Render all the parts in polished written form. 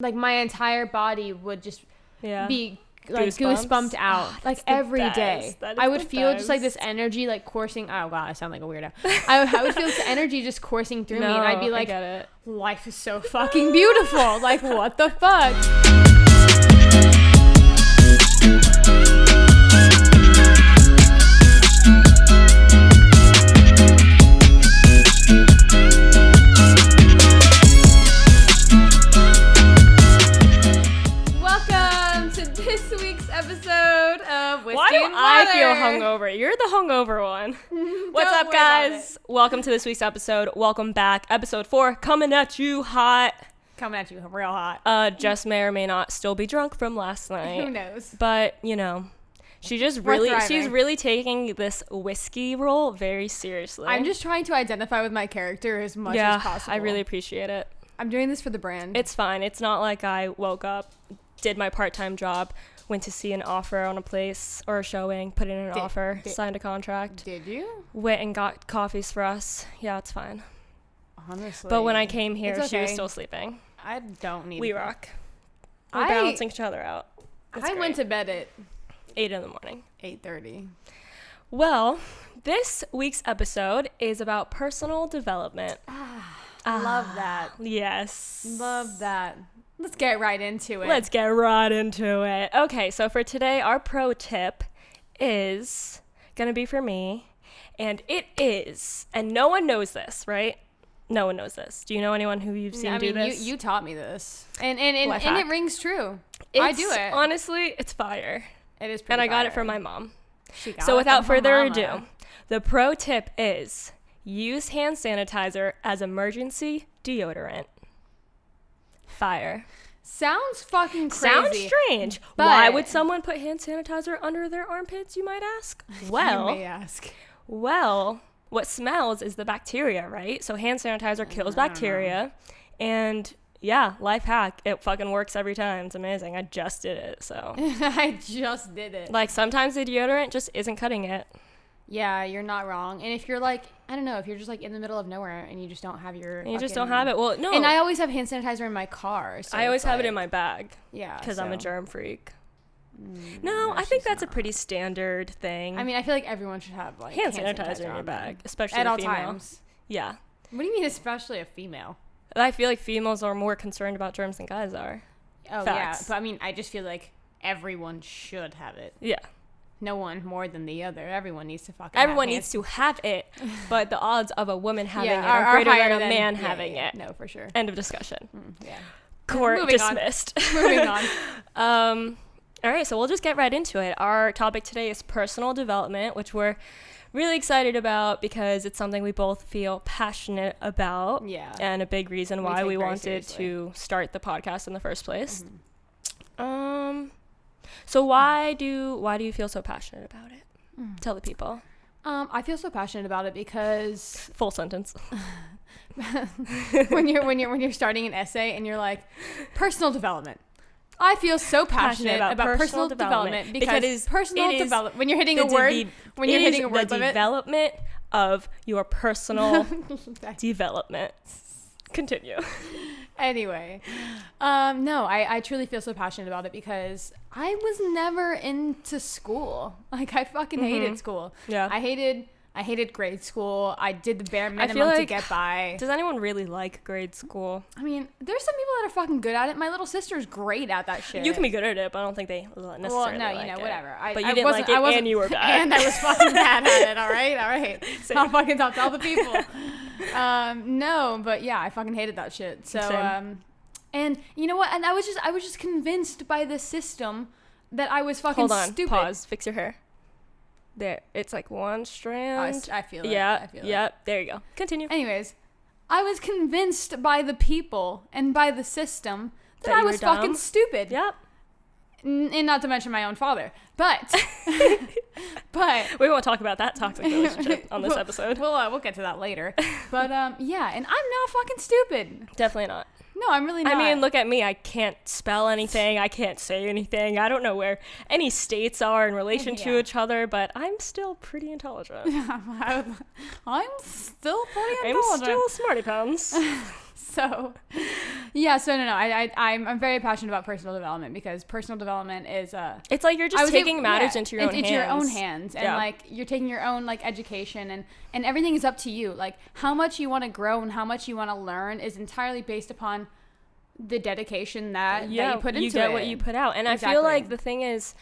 like my entire body would just be like goosebumped out, like every day. I would feel just like this energy like coursing. Oh god, I sound like a weirdo. I would feel this energy just coursing through me, and I'd be like, life is so fucking beautiful. Like, what the fuck? Why do I feel hungover? You're the hungover one. What's up, guys? Welcome to this week's episode. Welcome back. Episode 4, coming at you hot. Coming at you real hot. Jess may or may not still be drunk from last night. Who knows? But, you know, she's really taking this whiskey role very seriously. I'm just trying to identify with my character as much as possible. I really appreciate it. I'm doing this for the brand. It's fine. It's not like I woke up, did my part-time job, went to see an offer on a place or a showing, put in an offer, signed a contract. Did you? Went and got coffees for us. Yeah, it's fine. Honestly. But when I came here, she was still sleeping. I don't need We rock. We're balancing each other out. I went to bed at 8 in the morning. 8:30. Well, this week's episode is about personal development. Love that. Yes. Love that. Let's get right into it. Let's get right into it. Okay, so for today, our pro tip is going to be for me. And it is, and no one knows this, right? No one knows this. Do you know anyone who you've seen do this? You taught me this. And it rings true. I do it. Honestly, it's fire. It is pretty And I got fire. it from my mom. So without further ado, the pro tip is use hand sanitizer as emergency deodorant. Fire. Sounds fucking crazy. Sounds strange. Why would someone put hand sanitizer under their armpits, you might ask? Well, you may ask. Well, what smells is the bacteria, right? So hand sanitizer kills bacteria. And yeah, life hack. It fucking works every time. It's amazing. I just did it, so. I just did it. Like, sometimes the deodorant just isn't cutting it. Yeah, you're not wrong. And if you're like, I don't know, if you're just like in the middle of nowhere and you just don't have your you just don't have it. Well, no. And I always have hand sanitizer in my car. So I always have it in my bag. Yeah. Because I'm a germ freak. No, I think that's a pretty standard thing. I mean, I feel like everyone should have like hand sanitizer in your bag, especially at all female. times. Yeah. What do you mean, especially a female? I feel like females are more concerned about germs than guys are. Oh, Facts. yeah. But I mean, I just feel like everyone should have it. Yeah. No one more than the other. Everyone needs to have it, but the odds of a woman having it are greater than a man having it. No, for sure. End of discussion. Yeah. Court dismissed. Moving on. All right, so we'll just get right into it. Our topic today is personal development, which we're really excited about because it's something we both feel passionate about. Yeah. And a big reason why we wanted to start the podcast in the first place. So why do you feel so passionate about it? Tell the people. I feel so passionate about it because full sentence. when you're starting an essay and you're like, personal development. I feel so passionate about personal development because personal development. When you're hitting a word, the development of your personal development. Continue. Anyway, no, I truly feel so passionate about it because I was never into school. Like, I fucking hated school. Yeah. I hated grade school. I did the bare minimum to get by. Does anyone really like grade school? I mean, there's some people that are fucking good at it. My little sister's great at that shit. You can be good at it, but I don't think they necessarily like it. Whatever. But you didn't like it and you were bad. And I was fucking bad at it, all right? I'll fucking talk to all the people. No, but yeah, I fucking hated that shit. So, and you know what? And I was just convinced by the system that I was fucking stupid. Pause. Fix your hair. There, it's like one strand. I feel it. Yeah, I feel it. Yeah. There you go. Continue. Anyways, I was convinced by the people and by the system that I was fucking stupid. Yep. And not to mention my own father, but we won't talk about that toxic relationship on this episode. We'll get to that later. But yeah, and I'm not fucking stupid. Definitely not. No, I'm really not. I mean, look at me. I can't spell anything. I can't say anything. I don't know where any states are in relation to each other, but I'm still pretty intelligent. I'm still pretty intelligent. I'm still smarty pants. So no, I'm very passionate about personal development, because personal development is it's like you're just taking matters into your own hands. It's your own hands, and like you're taking your own like education, and everything is up to you. Like how much you want to grow and how much you want to learn is entirely based upon the dedication that you put into it. You get what you put out. And exactly. I feel like the thing is,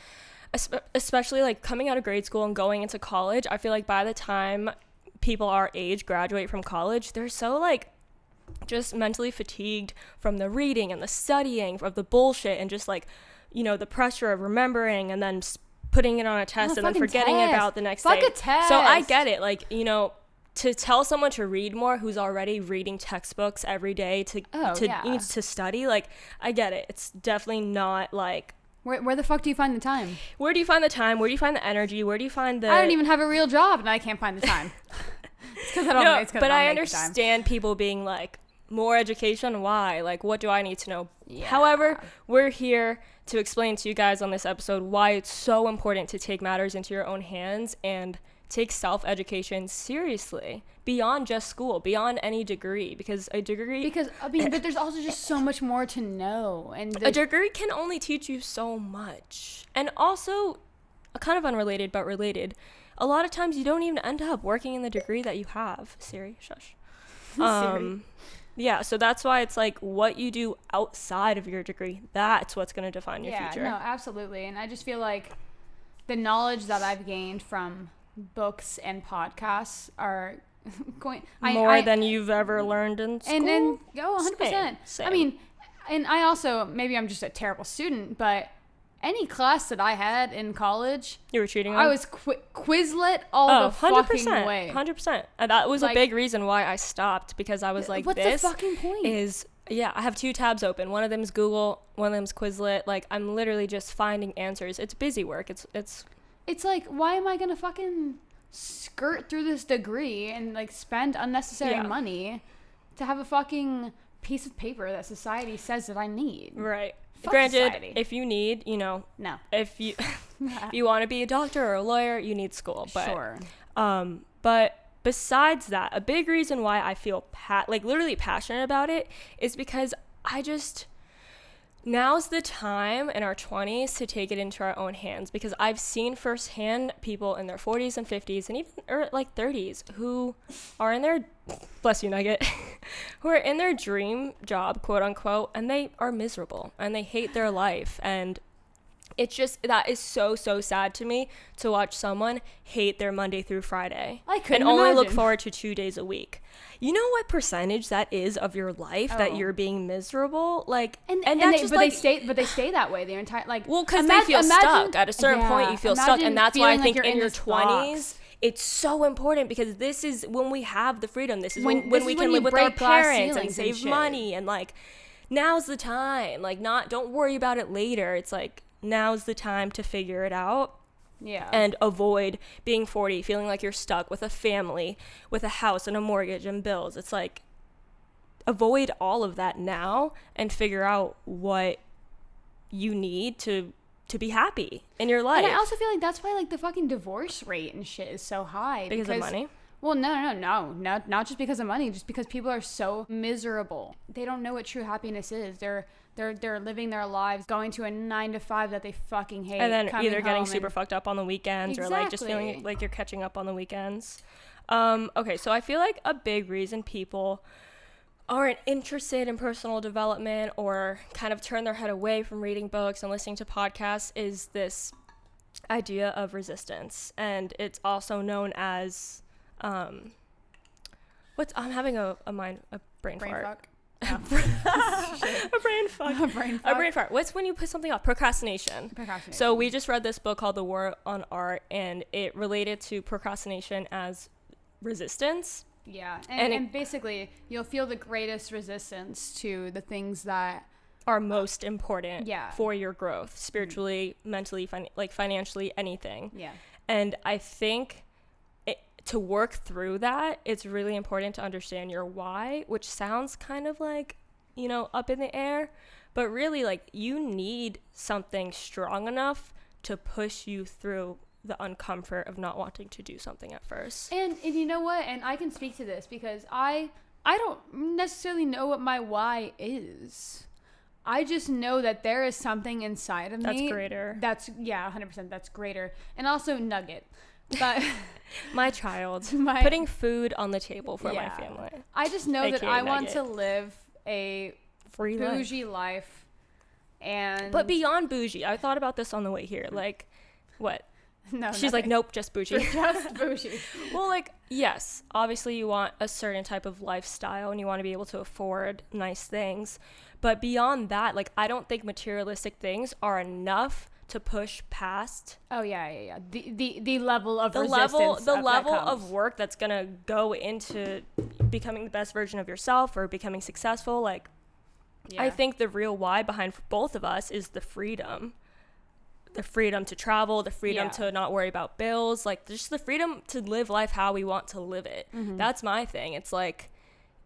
especially like coming out of grade school and going into college, I feel like by the time people our age graduate from college, they're so like just mentally fatigued from the reading and the studying of the bullshit, and just like, you know, the pressure of remembering and then putting it on a test and then forgetting about the next day. A test. So I get it. Like, you know, to tell someone to read more who's already reading textbooks every day needs to study, like, I get it. It's definitely not like, where the fuck do you find the time? Where do you find the time? Where do you find the energy? Where do you find the... I don't even have a real job and I can't find the time. It's because I don't. No, but I understand people being like, more education, why? Like, what do I need to know? Yeah. However, we're here to explain to you guys on this episode why it's so important to take matters into your own hands and take self-education seriously, beyond just school, beyond any degree, because I mean, but there's also just so much more to know, and a degree can only teach you so much. And also, kind of unrelated but related, a lot of times you don't even end up working in the degree that you have. Siri, shush. Siri. Yeah, so that's why it's like what you do outside of your degree, that's what's going to define your future. Yeah, no, absolutely. And I just feel like the knowledge that I've gained from books and podcasts are going more than you've ever learned in school. And then 100%. Same. I mean, and I also, maybe I'm just a terrible student, but any class that I had in college, you were cheating on? I was Quizlet all the 100%, fucking way. 100%. And that was like, a big reason why I stopped, because I was like, what's the fucking point? I have 2 tabs open. One of them's Google, one of them's Quizlet. Like, I'm literally just finding answers. It's busy work. It's like, why am I gonna fucking skirt through this degree and like spend unnecessary money to have a fucking piece of paper that society says that I need? Right. Granted, society. If you need, you know, no. If you you want to be a doctor or a lawyer, you need school. But, sure. But besides that, a big reason why I feel literally passionate about it is because now's the time in our 20s to take it into our own hands, because I've seen firsthand people in their 40s and 50s and even like 30s who are in their, bless you Nugget, who are in their dream job, quote unquote, and they are miserable and they hate their life. And it's just, that is so sad to me, to watch someone hate their Monday through Friday and only look forward to 2 days a week. You know what percentage that is of your life that you're being miserable? Like, and that's they stay that way their entire, like, well, because they feel stuck at a certain point. You feel stuck, and that's why I think in your 20s it's so important, because this is when we have the freedom. This is when we can live with our parents and save money, and like, now's the time. Like, don't worry about it later. It's like, now's the time to figure it out. Yeah. And avoid being 40, feeling like you're stuck with a family, with a house and a mortgage and bills. It's like, avoid all of that now and figure out what you need to be happy in your life. And I also feel like that's why like the fucking divorce rate and shit is so high. Because of money? Well, no, not just because of money, just because people are so miserable. They don't know what true happiness is. They're living their lives, going to a 9-to-5 that they fucking hate, and then either getting super fucked up on the weekends, or like just feeling like you're catching up on the weekends. Okay, so I feel like a big reason people aren't interested in personal development, or kind of turn their head away from reading books and listening to podcasts, is this idea of resistance. And it's also known as I'm having a brain fart. Oh. A brain fart. What's when you put something off? Procrastination. So we just read this book called The War on Art, and it related to procrastination as resistance. Yeah. And basically, you'll feel the greatest resistance to the things that are most important for your growth, spiritually, mentally, financially, anything. Yeah. And I think to work through that, it's really important to understand your why, which sounds kind of like, you know, up in the air, but really, like, you need something strong enough to push you through the uncomfort of not wanting to do something at first. And you know what? And I can speak to this because I I don't necessarily know what my why is. I just know that there is something inside of me that's greater. 100%. That's greater. And also Nugget. But my child, putting food on the table for my family. I just know that I want to live a free bougie life. But beyond bougie, I thought about this on the way here. Like, what? No, she's like, nope, just bougie. Just bougie. Well, like, yes, obviously you want a certain type of lifestyle and you want to be able to afford nice things. But beyond that, like, I don't think materialistic things are enough to push past. Oh yeah. The level of resistance. The level of work that's gonna go into becoming the best version of yourself or becoming successful. Like, I think the real why behind both of us is the freedom. The freedom to travel, the freedom to not worry about bills, like just the freedom to live life how we want to live it. That's my thing. It's like,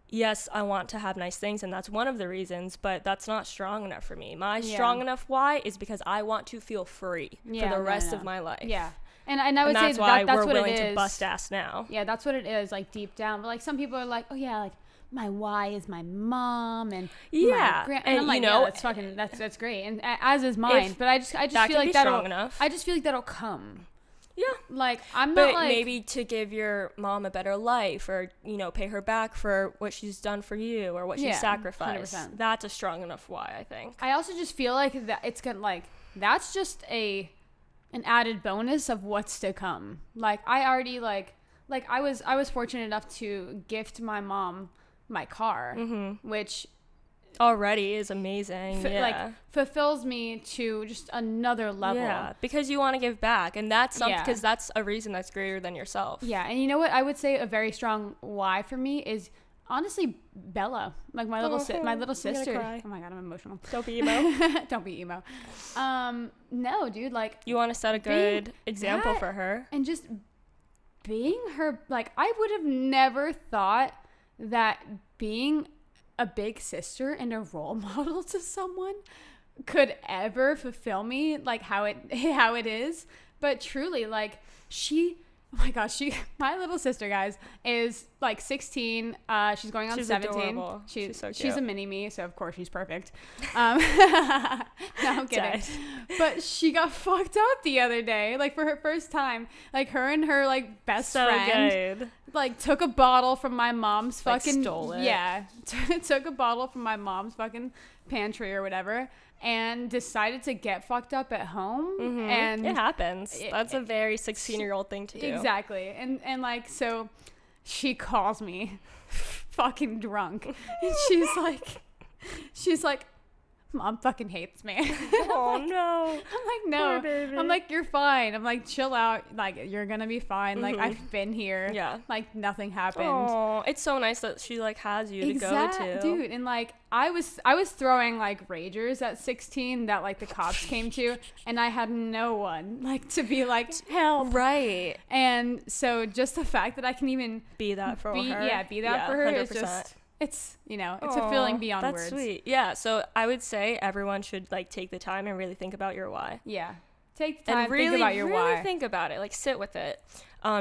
yes, I want to have nice things, and that's one of the reasons, but that's not strong enough for me. My strong enough why is because I want to feel free for the rest of my life. Yeah. And I would say why that's we're what willing it is. to bust ass now. Yeah, that's what it is, like deep down. But like some people are like, oh yeah, like my why is my mom and my and I'm like, that's fucking that's great, and as is mine. But I just feel like I just feel like that'll come. Yeah, like I'm not like, maybe to give your mom a better life, or pay her back for what she's done for you or what she sacrificed. 100%. That's a strong enough why, I think. I also just feel like that it's gonna that's just an added bonus of what's to come. Like I already like I was fortunate enough to gift my mom my car, which already is amazing. Fulfills me to just another level. Yeah, because you want to give back, and that's because that's a reason that's greater than yourself. Yeah, and you know what? I would say a very strong why for me is honestly Bella, like my little sister. Oh my god, I'm emotional. Don't be emo. Don't be emo. No, dude, like you want to set a good example for her, and just being her. Like I would have never thought that being a big sister and a role model to someone could ever fulfill me like how it is. But truly, like oh my gosh, my little sister, guys, is like 16. She's going on 17. Adorable. She's so cute. She's a mini me, so of course she's perfect. No, I'm kidding. But she got fucked up the other day, like for her first time. Like her and her like best friend, good. Like took a bottle from my mom's fucking stole it. Yeah, took a bottle from my mom's fucking pantry or whatever, and decided to get fucked up at home. And it happens. That's a very 16-year-old thing to do. Exactly. And like, so she calls me fucking drunk, and she's like, Mom fucking hates me. Oh no. I'm like, no. Poor baby. I'm like, you're fine. I'm like, chill out. Like, you're gonna be fine. Like, I've been here. Yeah. Like, nothing happened. Oh, it's so nice that she like has you to go to. Dude, and like I was throwing like ragers at 16 that like the cops came to, and I had no one like to be like, help. Right. And so just the fact that I can even be that for her. Yeah, be that for her 100%. Is just it's a feeling beyond that's words. That's sweet. Yeah, so I would say everyone should like take the time and really think about your why. Yeah. Take the time and think about your why. Really think about it. Like sit with it.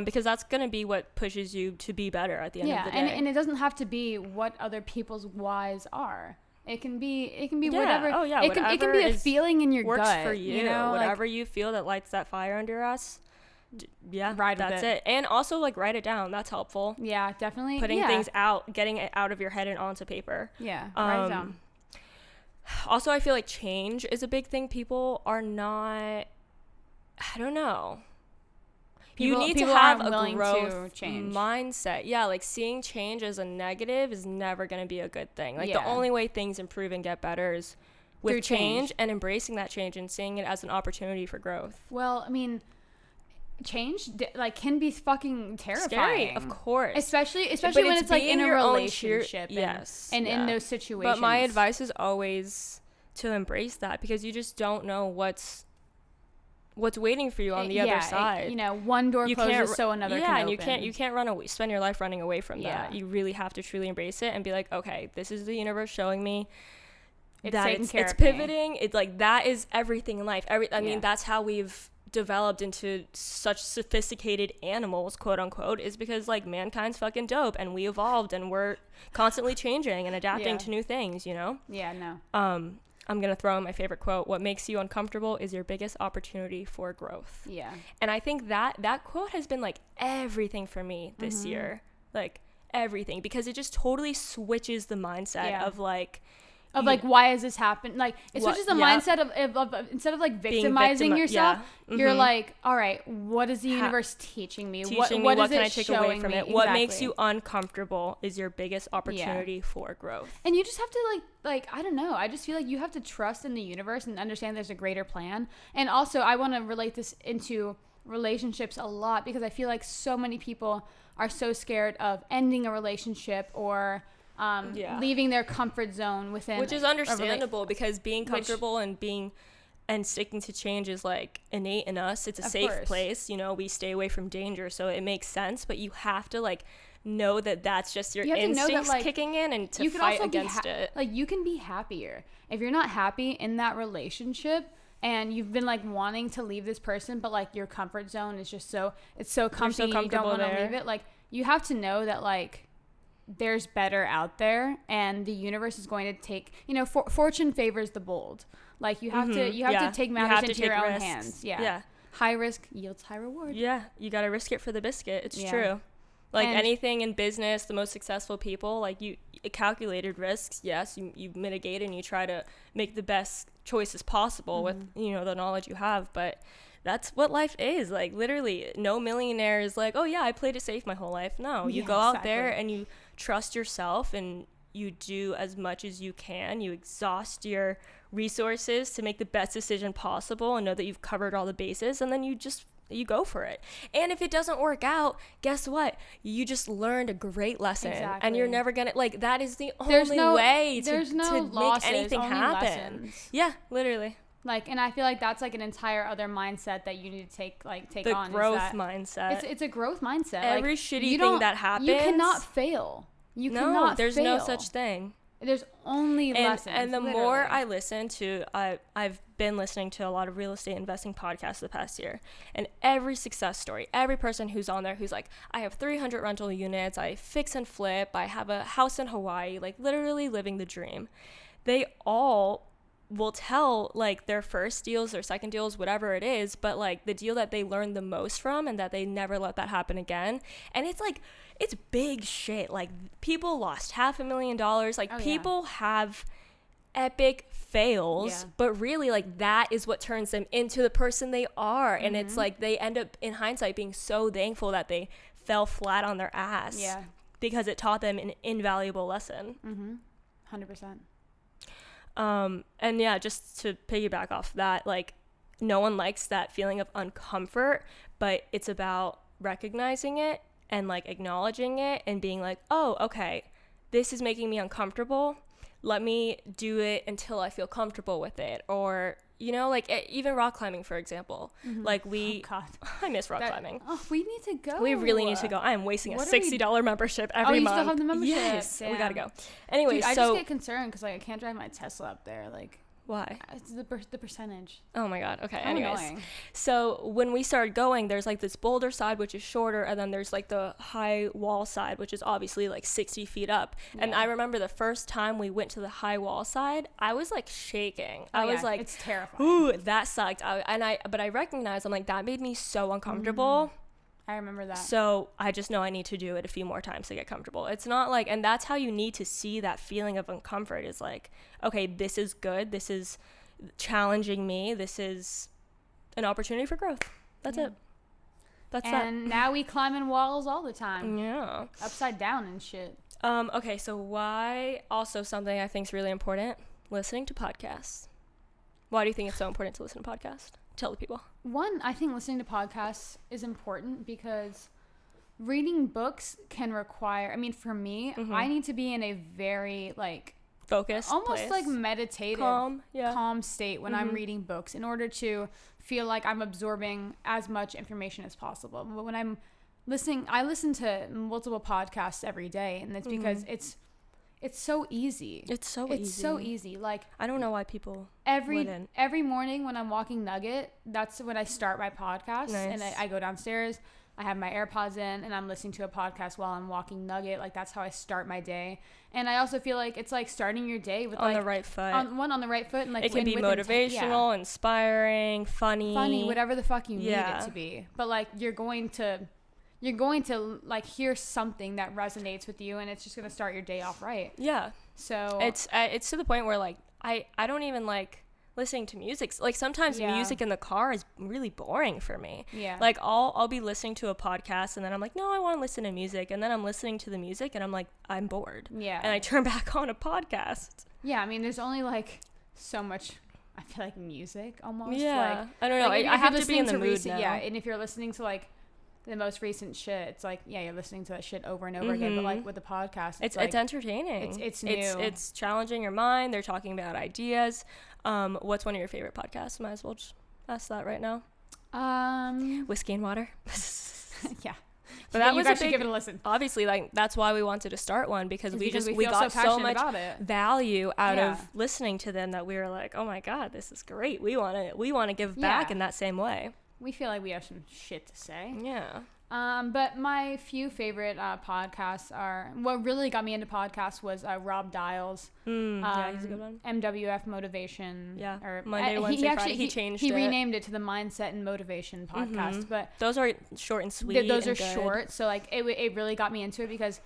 Because that's going to be what pushes you to be better at the end of the day. And it doesn't have to be what other people's whys are. It can be whatever. Oh yeah, it can be a feeling in your gut. Works for you. Whatever like, you feel that lights that fire under us. Yeah, that's it. And also like write it down. That's helpful. Yeah, definitely. Putting things out, getting it out of your head and onto paper. Yeah, write it down. Also, I feel like change is a big thing. People are not, I don't know. You need to have a growth mindset. Yeah, like seeing change as a negative is never going to be a good thing. Like the only way things improve and get better is with change and embracing that change and seeing it as an opportunity for growth. Well, I mean, change like can be fucking terrifying. Scary, of course. Especially when it's like in a relationship and in those situations. But my advice is always to embrace that, because you just don't know what's waiting for you on the other side. One door closes so another can open. and you can't run away, spend your life running away from that. You really have to truly embrace it and be like, okay, this is the universe showing me that it's pivoting. It's like, that is everything in life. I mean, that's how we've developed into such sophisticated animals, quote unquote, is because like mankind's fucking dope and we evolved and we're constantly changing and adapting to new things, you know? Yeah, no. I'm going to throw in my favorite quote. What makes you uncomfortable is your biggest opportunity for growth. Yeah. And I think that quote has been like everything for me this year. Like everything, because it just totally switches the mindset of like, why has this happened? Like, it switches the mindset of instead of like victimizing yourself, you're like, all right, what is the universe teaching me? What can I take away from it? Exactly. What makes you uncomfortable is your biggest opportunity for growth. And you just have to like, I don't know. I just feel like you have to trust in the universe and understand there's a greater plan. And also, I want to relate this into relationships a lot, because I feel like so many people are so scared of ending a relationship or leaving their comfort zone within, which is understandable, because being comfortable and sticking to change is like innate in us. It's a safe place, you know, we stay away from danger, so it makes sense. But you have to like know that that's just your instincts that, like, kicking in, and to fight against it. Like, you can be happier if you're not happy in that relationship and you've been like wanting to leave this person, but like your comfort zone is just so comfy, and you don't want to leave it. Like, you have to know that like there's better out there, and the universe is going to take, you know, fortune favors the bold. Like, you have to take matters into your own hands. Yeah. High risk yields high reward. Yeah, you got to risk it for the biscuit. It's true. Like, and anything in business, the most successful people, like, you calculated risks. Yes, you mitigate and you try to make the best choices possible with, you know, the knowledge you have. But that's what life is. Like, literally, no millionaire is like, oh yeah, I played it safe my whole life. No, you go out there and you trust yourself, and you do as much as you can. You exhaust your resources to make the best decision possible and know that you've covered all the bases, and then you go for it. And if it doesn't work out, guess what? You just learned a great lesson. Exactly. And you're never gonna, like, that is the only way to make anything happen. Lessons. Yeah, literally. Like, and I feel like that's like an entire other mindset that you need to take on. The growth mindset. It's a growth mindset. Every like, shitty thing that happens, you cannot fail. There's no such thing. There's only lessons. And the more I listen to, I've been listening to a lot of real estate investing podcasts the past year, and every success story, every person who's on there who's like, I have 300 rental units, I fix and flip, I have a house in Hawaii, like literally living the dream. They all will tell like their first deals, their second deals, whatever it is, but like the deal that they learned the most from and that they never let that happen again. And it's like, it's big shit. Like, people lost $500,000. Like, people have epic fails, but really, like, that is what turns them into the person they are. And it's like, they end up in hindsight being so thankful that they fell flat on their ass, because it taught them an invaluable lesson. 100%. And yeah, just to piggyback off that, like, no one likes that feeling of uncomfort, but it's about recognizing it and like acknowledging it and being like, oh, okay, this is making me uncomfortable. Let me do it until I feel comfortable with it. Or, you know, like even rock climbing, for example. Like I miss rock climbing. Oh, we need to go. We really need to go. I am wasting a $60 membership every month. Oh, you still have the membership? Yes, Damn. we gotta go. Anyway, dude, I just get concerned because like I can't drive my Tesla up there. Like, why? It's the percentage. Oh my god. Okay. How anyways, annoying. So when we started going, there's like this boulder side, which is shorter, and then there's like the high wall side, which is obviously like 60 feet up. And I remember the first time we went to the high wall side, I was like shaking. I was like, it's terrifying. Ooh, that sucked. But I recognized, I'm like, that made me so uncomfortable. I remember that. So I just know I need to do it a few more times to get comfortable. It's not like, and that's how you need to see that feeling of uncomfort, is like, okay, this is good. This is challenging me. This is an opportunity for growth. That's it. And now we climbing walls all the time. Yeah. Upside down and shit. Okay, so why, also something I think is really important, listening to podcasts. Why do you think it's so important to listen to podcasts? Tell the people. One, I think listening to podcasts is important because reading books can require, I mean, for me, I need to be in a very like focused, almost place. Like meditative, calm state when I'm reading books, in order to feel like I'm absorbing as much information as possible. But when I'm listening, I listen to multiple podcasts every day, and it's because It's so easy. It's so easy. Like, I don't know why people every morning when I'm walking Nugget, that's when I start my podcast. Nice. And I go downstairs, I have my AirPods in, and I'm listening to a podcast while I'm walking Nugget. Like, that's how I start my day. And I also feel like it's like starting your day with on the right foot. On the right foot, and like it can be motivational, inspiring, funny, whatever the fuck you need it to be. But like, you're going to like hear something that resonates with you, and it's just gonna start your day off right. Yeah. So it's to the point where like I don't even like listening to music. Like, sometimes music in the car is really boring for me. Yeah. Like, I'll be listening to a podcast, and then I'm like, no, I want to listen to music, and then I'm listening to the music, and I'm like, I'm bored. Yeah. And I turn back on a podcast. Yeah, I mean, there's only like so much. I feel like music almost. Yeah. Like, I don't know. Like, I have to be in the mood now. Yeah, and if you're listening to like the most recent shit, it's like, yeah, you're listening to that shit over and over again. But like with the podcast, it's entertaining. It's new. It's challenging your mind. They're talking about ideas. What's one of your favorite podcasts? Might as well just ask that right now. Whiskey and Water. Yeah. But that you was guys should give it a listen. Obviously, like, that's why we wanted to start one, because we got so much value out of listening to them that we were like, oh my god, this is great. We want to give back in that same way. We feel like we have some shit to say. Yeah. But my few favorite podcasts are, what really got me into podcasts was Rob Dial's. Yeah, he's a good one. MWF Motivation. Yeah. Or Monday, Wednesday, Friday. He changed it. He renamed it to the Mindset and Motivation podcast. But those are short and sweet. Those are short. So like it really got me into it, because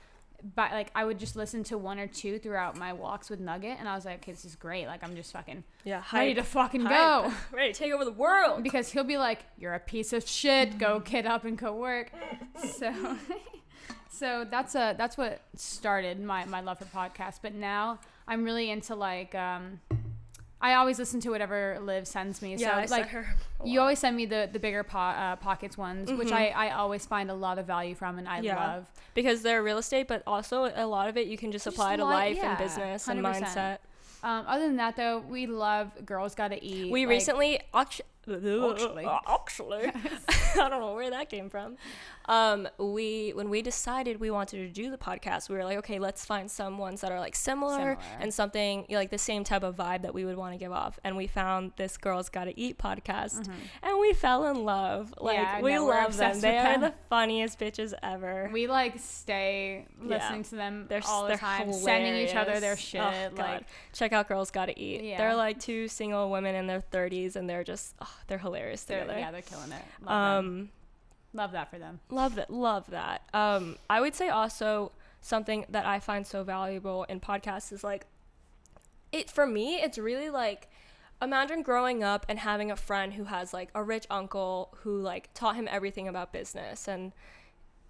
I would just listen to one or two throughout my walks with Nugget, and I was like, okay, this is great. Like, I'm just fucking ready to fucking go. Ready to take over the world. Because he'll be like, you're a piece of shit. Go get up and go work. So that's what started my love for podcasts. But now I'm really into like I always listen to whatever Liv sends me. Yeah, so like you always send me the bigger pockets ones, which I always find a lot of value from, and I love, because they're real estate, but also a lot of it you can just apply to life and business 100%. And mindset. Other than that, though, we love Girls Gotta Eat. We recently actually I don't know where that came from. When we decided we wanted to do the podcast, we were like, okay, let's find some ones that are like similar and something like the same type of vibe that we would want to give off. And we found this Girls Gotta Eat podcast, and we fell in love. Like, we love them. They are the funniest bitches ever. We like stay listening to them all the time, hilarious. Sending each other their shit. Oh, God. Check out Girls Gotta Eat. Yeah. They're like two single women in their 30s, and they're just they're hilarious together. They're killing it. Love that for them. Love that. I would say also something that I find so valuable in podcasts is like, for me, it's really like, imagine growing up and having a friend who has like a rich uncle who like taught him everything about business and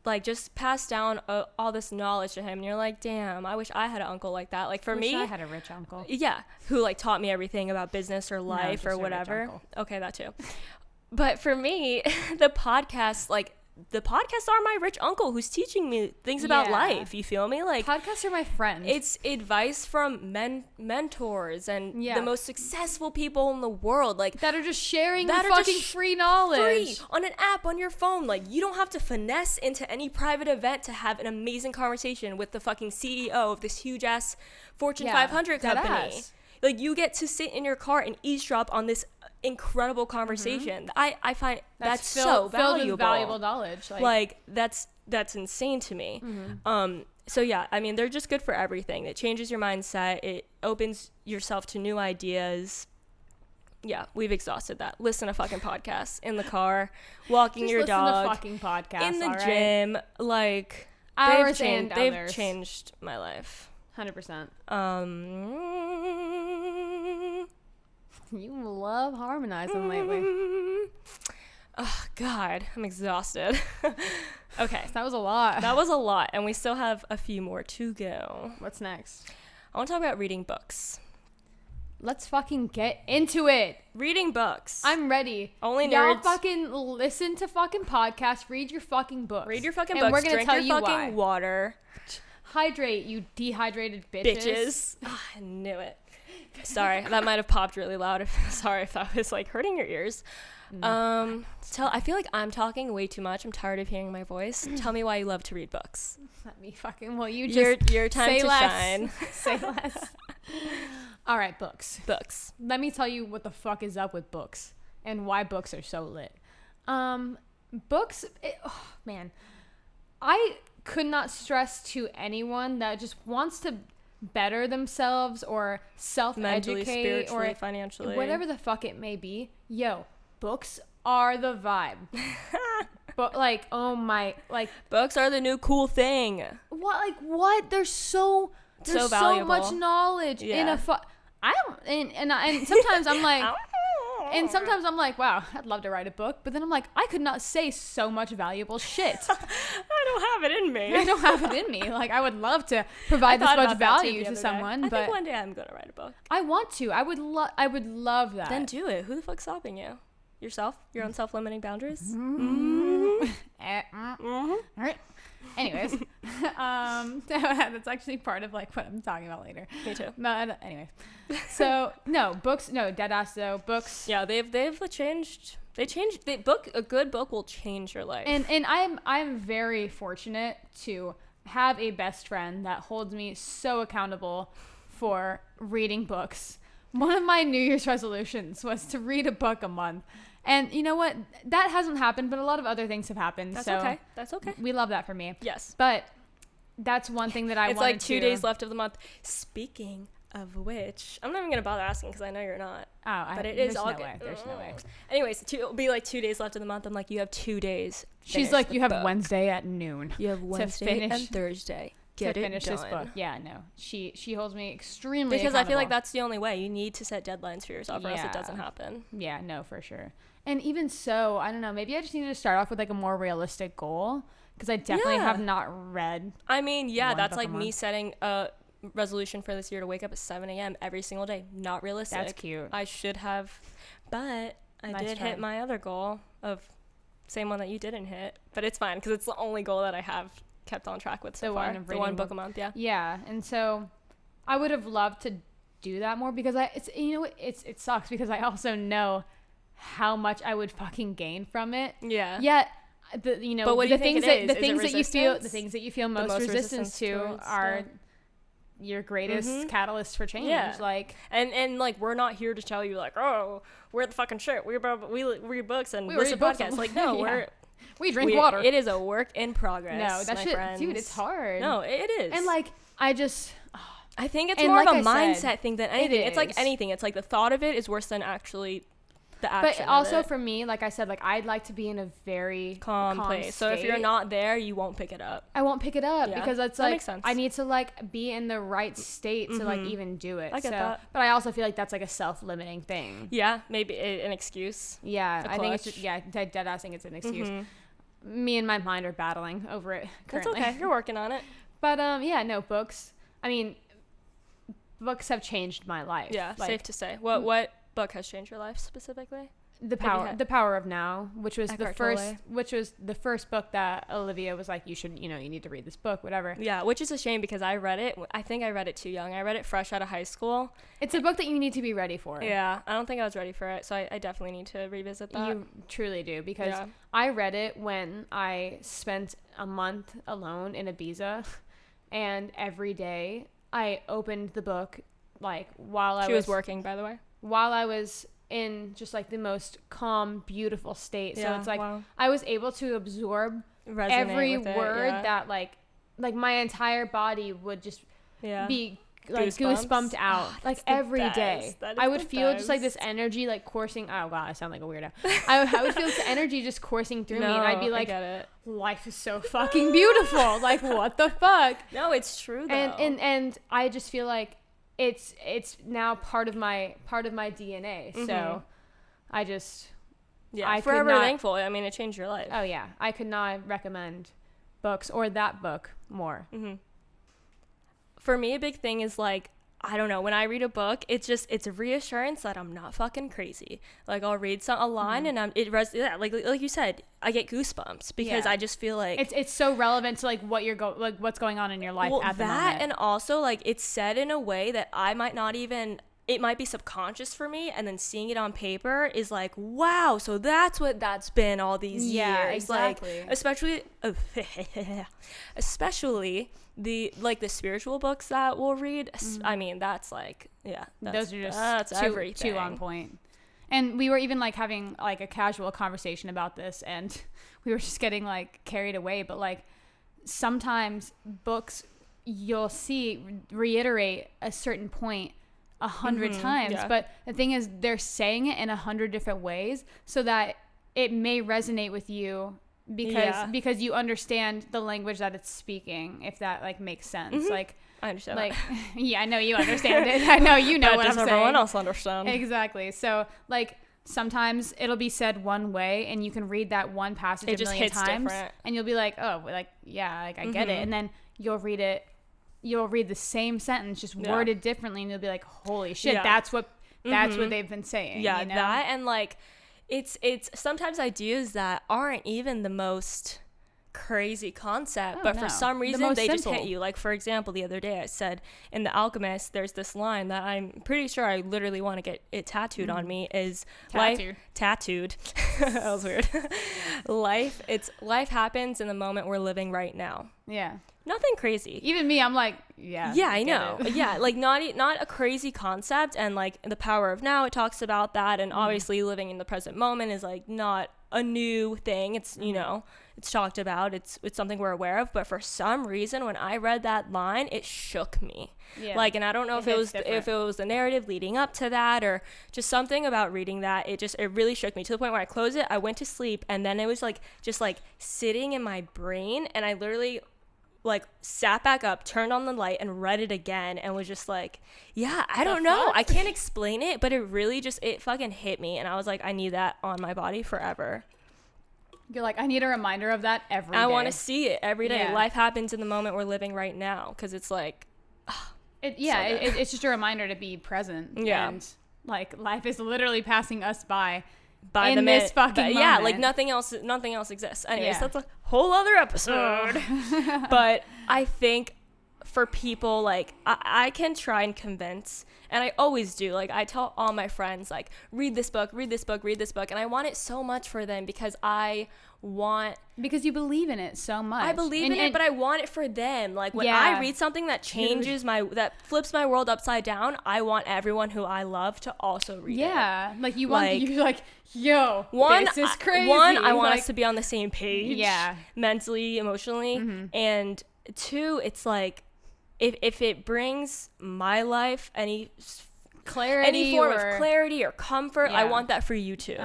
like just passed down all this knowledge to him, and you're like, damn, I wish I had an uncle like that. Like, for me, I had a rich uncle. Yeah, who like taught me everything about business or life or whatever. Okay, that too. But for me, the podcasts are my rich uncle who's teaching me things about life. You feel me? Like, podcasts are my friends. It's advice from mentors and the most successful people in the world, like, that are just sharing fucking free knowledge on an app on your phone. Like, you don't have to finesse into any private event to have an amazing conversation with the fucking CEO of this huge ass Fortune 500 company. Like, you get to sit in your car and eavesdrop on this incredible conversation. I find that's so valuable. Filled with valuable knowledge. Like that's insane to me. So yeah, I mean, they're just good for everything. It changes your mindset. It opens yourself to new ideas. Yeah, we've exhausted that. Listen to fucking podcasts in the car, walking your dog, fucking podcasts, in the gym. Like, they've changed my life. 100%. You love harmonizing lately. Oh, God, I'm exhausted. Okay. That was a lot. And we still have a few more to go. What's next? I want to talk about reading books. Let's fucking get into it. Reading books. I'm ready. Only nerds. Y'all fucking listen to fucking podcasts. Read your fucking books. Read your fucking books. We're gonna tell you why. Water. Hydrate, you dehydrated bitches. Oh, I knew it. Sorry, that might have popped really loud. Sorry if that was like hurting your ears. I feel like I'm talking way too much. I'm tired of hearing my voice. Tell me why you love to read books. Let me fucking, well, you just your time to shine. Say less. All right, books. Let me tell you what the fuck is up with books and why books are so lit. Books, man, I could not stress to anyone that just wants to better themselves or self-educate, mentally, spiritually, or financially, whatever the fuck it may be. Yo, books are the vibe. But like, oh my, like, books are the new cool thing. What? There's so much knowledge in a I don't, and sometimes I'm like, and sometimes I'm like, wow, I'd love to write a book, but then I'm like, I could not say so much valuable shit. I don't have it in me. I don't have it in me. Like, I would love to provide this much value to someone, but I think one day I'm gonna write a book. I want to. I would love that. Then do it. Who the fuck's stopping you? Yourself? Your own self-limiting boundaries? Mm-hmm. All right. Anyways, that's actually part of like what I'm talking about later. Me too. But anyways, so dead ass though, books. Yeah, they've changed. A good book will change your life. And I'm very fortunate to have a best friend that holds me so accountable for reading books. One of my New Year's resolutions was to read a book a month. And you know what? That hasn't happened, but a lot of other things have happened. That's so okay. That's okay. We love that for me. Yes. But that's one thing that I wanted to... It's like 2 days left of the month. Speaking of which, I'm not even going to bother asking because I know you're not. But it is all good. There's no way. Anyways, it'll be like 2 days left of the month. I'm like, you have 2 days. She's like, you have Wednesday at noon. You have Wednesday and Thursday. To finish this book. Yeah, no. She holds me extremely because accountable. I feel like that's the only way. You need to set deadlines for yourself or else it doesn't happen. Yeah, no, for sure. And even so, I don't know, maybe I just needed to start off with like a more realistic goal because I definitely have not read. I mean, yeah, that's like me setting a resolution for this year to wake up at 7 a.m. every single day. Not realistic. That's cute. I should have, but I did hit my other goal of same one that you didn't hit, but it's fine because it's the only goal that I have kept on track with so far. The one book a month, yeah. And so I would have loved to do that more because it sucks because I also know how much I would fucking gain from it. Yeah. Yet the things that you feel most resistance to are your greatest catalyst for change. Yeah. Like and like we're not here to tell you like, oh, we're the fucking shit. We read books and listen to podcasts. Like no, we drink water. It is a work in progress. No, that shit, friends. dude, it's hard. No, it is. And like I think it's more of a mindset thing than anything. It's like anything. It's like the thought of it is worse than actually the action. But also for me, like I said, like I'd like to be in a very calm place. So if you're not there, you won't pick it up. I won't pick it up because it's that like makes sense. I need to like be in the right state to like even do it. I get that. But I also feel like that's like a self-limiting thing. Yeah, maybe an excuse. Yeah, I think it's dead ass think it's an excuse. Me and my mind are battling over it currently. That's okay. You're working on it. But books. I mean, books have changed my life. Yeah, like, safe to say. What book has changed your life specifically? The Power of Now, which was the first book that Olivia was like, you need to read this book, whatever. Yeah, which is a shame because I read it. I think I read it too young. I read it fresh out of high school. It's a book that you need to be ready for. Yeah, I don't think I was ready for it, so I definitely need to revisit that. You truly do because I read it when I spent a month alone in Ibiza, and every day I opened the book like while I was working, by the way. While I was in just like the most calm, beautiful state. So it's like I was able to absorb every word that like my entire body would just be like goosebumped out like every day. I would feel just like this energy like coursing. Oh wow, I sound like a weirdo. I would feel this energy just coursing through me, and I'd be like, life is so fucking beautiful. Like what the fuck? No, it's true though. And I just feel like it's now part of my DNA. So I just forever thankful. I mean, it changed your life. Oh yeah, I could not recommend books or that book more. For me, a big thing is like, I don't know, when I read a book, it's a reassurance that I'm not fucking crazy. Like I'll read a line and like you said, I get goosebumps because I just feel like it's so relevant to like what's going on in your life at the moment. And also like it's said in a way that I might not even it might be subconscious for me, and then seeing it on paper is like, wow, so that's what that's been all these years. Exactly. Like, especially the spiritual books that we'll read. I mean, that's like, those are just too on point. And we were even like having like a casual conversation about this, and we were just getting like carried away. But like sometimes books you'll see reiterate a certain point 100 times, but the thing is they're saying it in 100 different ways so that it may resonate with you because you understand the language that it's speaking, if that like makes sense. Like I understand like yeah, I know you understand it. I know you know what I'm saying. Does everyone else understand? Exactly. So like sometimes it'll be said one way and you can read that one passage a million times different. And you'll be like, oh, like yeah, like I get it. And then you'll read the same sentence just worded differently, and you'll be like, holy shit, that's what they've been saying. Yeah, you know? that, and like it's sometimes ideas that aren't even the most crazy concept, but for some reason they just hit you. Like, for example, the other day I said in The Alchemist, there's this line that I'm pretty sure I literally want to get it tattooed on me, is tattooed. That was weird. Life happens in the moment we're living right now. Yeah. Nothing crazy. Even me, I'm like, yeah, I know. Yeah, like not a crazy concept, and like the power of now, it talks about that, and obviously living in the present moment is like not a new thing. It's it's talked about. It's something we're aware of. But for some reason, when I read that line, it shook me. Yeah. Like, and I don't know if it was the narrative leading up to that, or just something about reading that. It really shook me to the point where I closed it. I went to sleep, and then it was like just like sitting in my brain, and I literally like sat back up, turned on the light, and read it again, and was just like, yeah, I don't know. I can't explain it, but it really it fucking hit me, and I was like, I need that on my body forever. You're like, I need a reminder of that every day. I want to see it every day. Yeah. Life happens in the moment we're living right now, because it's like, it's just a reminder to be present. Yeah. And like life is literally passing us by in this fucking moment. Yeah, like nothing else exists. Anyways, that's a whole other episode. But I think for people, like I can try and convince, and I always do, like I tell all my friends, like, read this book, and I want it so much for them because you believe in it so much. I believe in it, but I want it for them. Like when I read something that changes that flips my world upside down, I want everyone who I love to also read it. Yeah, like you're like, yo, this is crazy. I want us to be on the same page. Yeah, mentally, emotionally, and two, it's like if it brings my life any form of clarity or comfort, I want that for you too.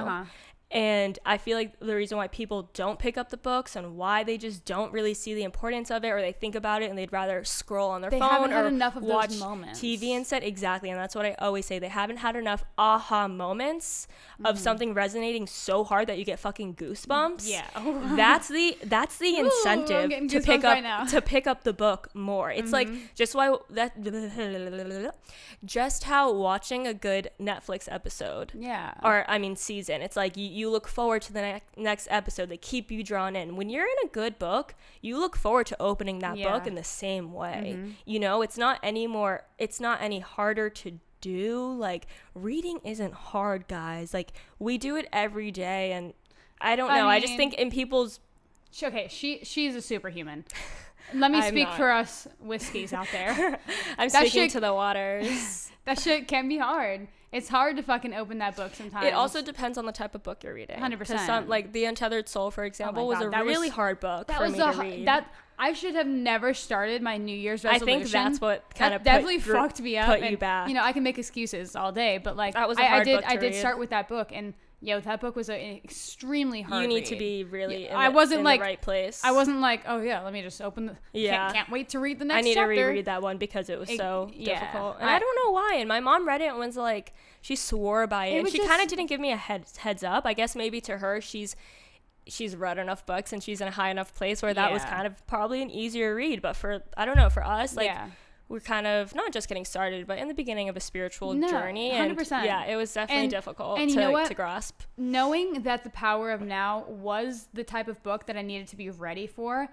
And I feel like the reason why people don't pick up the books and why they just don't really see the importance of it, or they think about it and they'd rather scroll on their phone or enough of watch those moments. TV instead. Exactly. And that's what I always say. They haven't had enough aha moments of something resonating so hard that you get fucking goosebumps. Yeah. That's the incentive to pick up the book more. It's like just how watching a good Netflix episode. Yeah. Or season. It's like you look forward to the next episode. They keep you drawn in. When you're in a good book, you look forward to opening that book in the same way. It's not any harder to do. Like, reading isn't hard, guys. Like, we do it every day, and I don't know. I just think in people's... Okay, she's a superhuman. Let me speak for us whiskeys out there. I'm speaking to the waters. That shit can be hard. It's hard to fucking open that book sometimes. It also depends on the type of book you're reading. 100%. Like The Untethered Soul, for example, was a really hard book for me to read. I should have never started my New Year's resolution. I think that's what kind of definitely fucked me up. Put you back. I can make excuses all day, but like that was a hard book to I did read. start with that book, and that book was an extremely hard read. You need to be really in the right place. I wasn't like, oh yeah, let me just open the... Yeah. Can't wait to read the next chapter. I need to reread that one because it was so difficult. And I don't know why. And my mom read it and was like, she swore by it. And she kind of didn't give me a heads up. I guess maybe to her, she's read enough books and she's in a high enough place where that was kind of probably an easier read. But for us, like... Yeah. We're kind of not just getting started, but in the beginning of a spiritual journey. 100%. And it was definitely difficult to grasp. Knowing that The Power of Now was the type of book that I needed to be ready for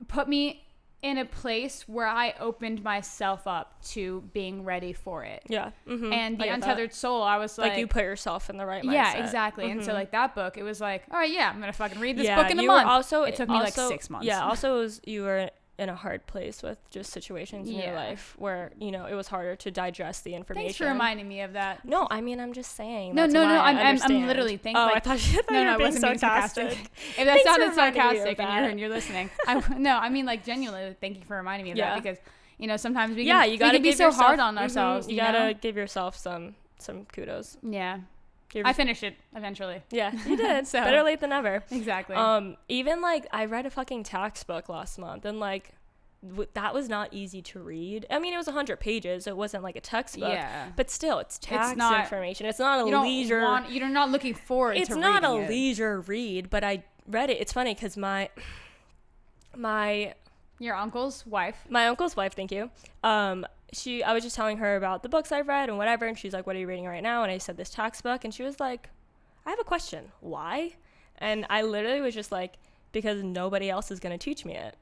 put me in a place where I opened myself up to being ready for it. Yeah. Mm-hmm. And the Untethered Soul, I was like you put yourself in the right mindset. Yeah, exactly. And so like that book, it was like, all right, I'm gonna fucking read this book in a month. It took me like 6 months. Yeah. Also, you were in a hard place with just situations in your life where it was harder to digest the information. Thanks for reminding me of that. No, I mean, I'm just saying. No. I'm literally thinking. Oh, I thought you were being sarcastic. If that sounded sarcastic and you're listening, I mean, like, genuinely, thank you for reminding me of that, because sometimes we can be so hard on ourselves. You gotta give yourself some kudos. Yeah. I finished it eventually. Yeah, you did. So better late than never. Exactly. Even like I read a fucking tax book last month, and like that was not easy to read. I mean, it was 100 pages. It wasn't like a textbook. Yeah. But still, it's tax information. It's not a leisure. You're not looking forward to reading it. It's not a leisure read, but I read it. It's funny because your uncle's wife. My uncle's wife. Thank you. I was just telling her about the books I've read and whatever, and she's like, what are you reading right now? And I said this tax book, and she was like, I have a question. Why? And I literally was just like, because nobody else is going to teach me it.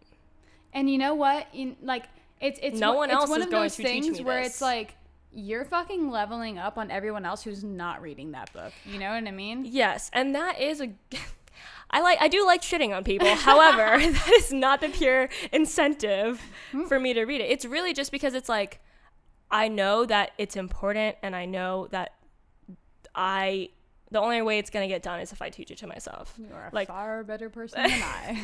And you know what? It's no one else one is of going those to teach things me where this. it's like, you're fucking leveling up on everyone else who's not reading that book. You know what I mean? Yes, and that is I do like shitting on people. However, that is not the pure incentive for me to read it. It's really just because it's like, I know that it's important, and I know that the only way it's going to get done is if I teach it to myself. You are a far better person than I.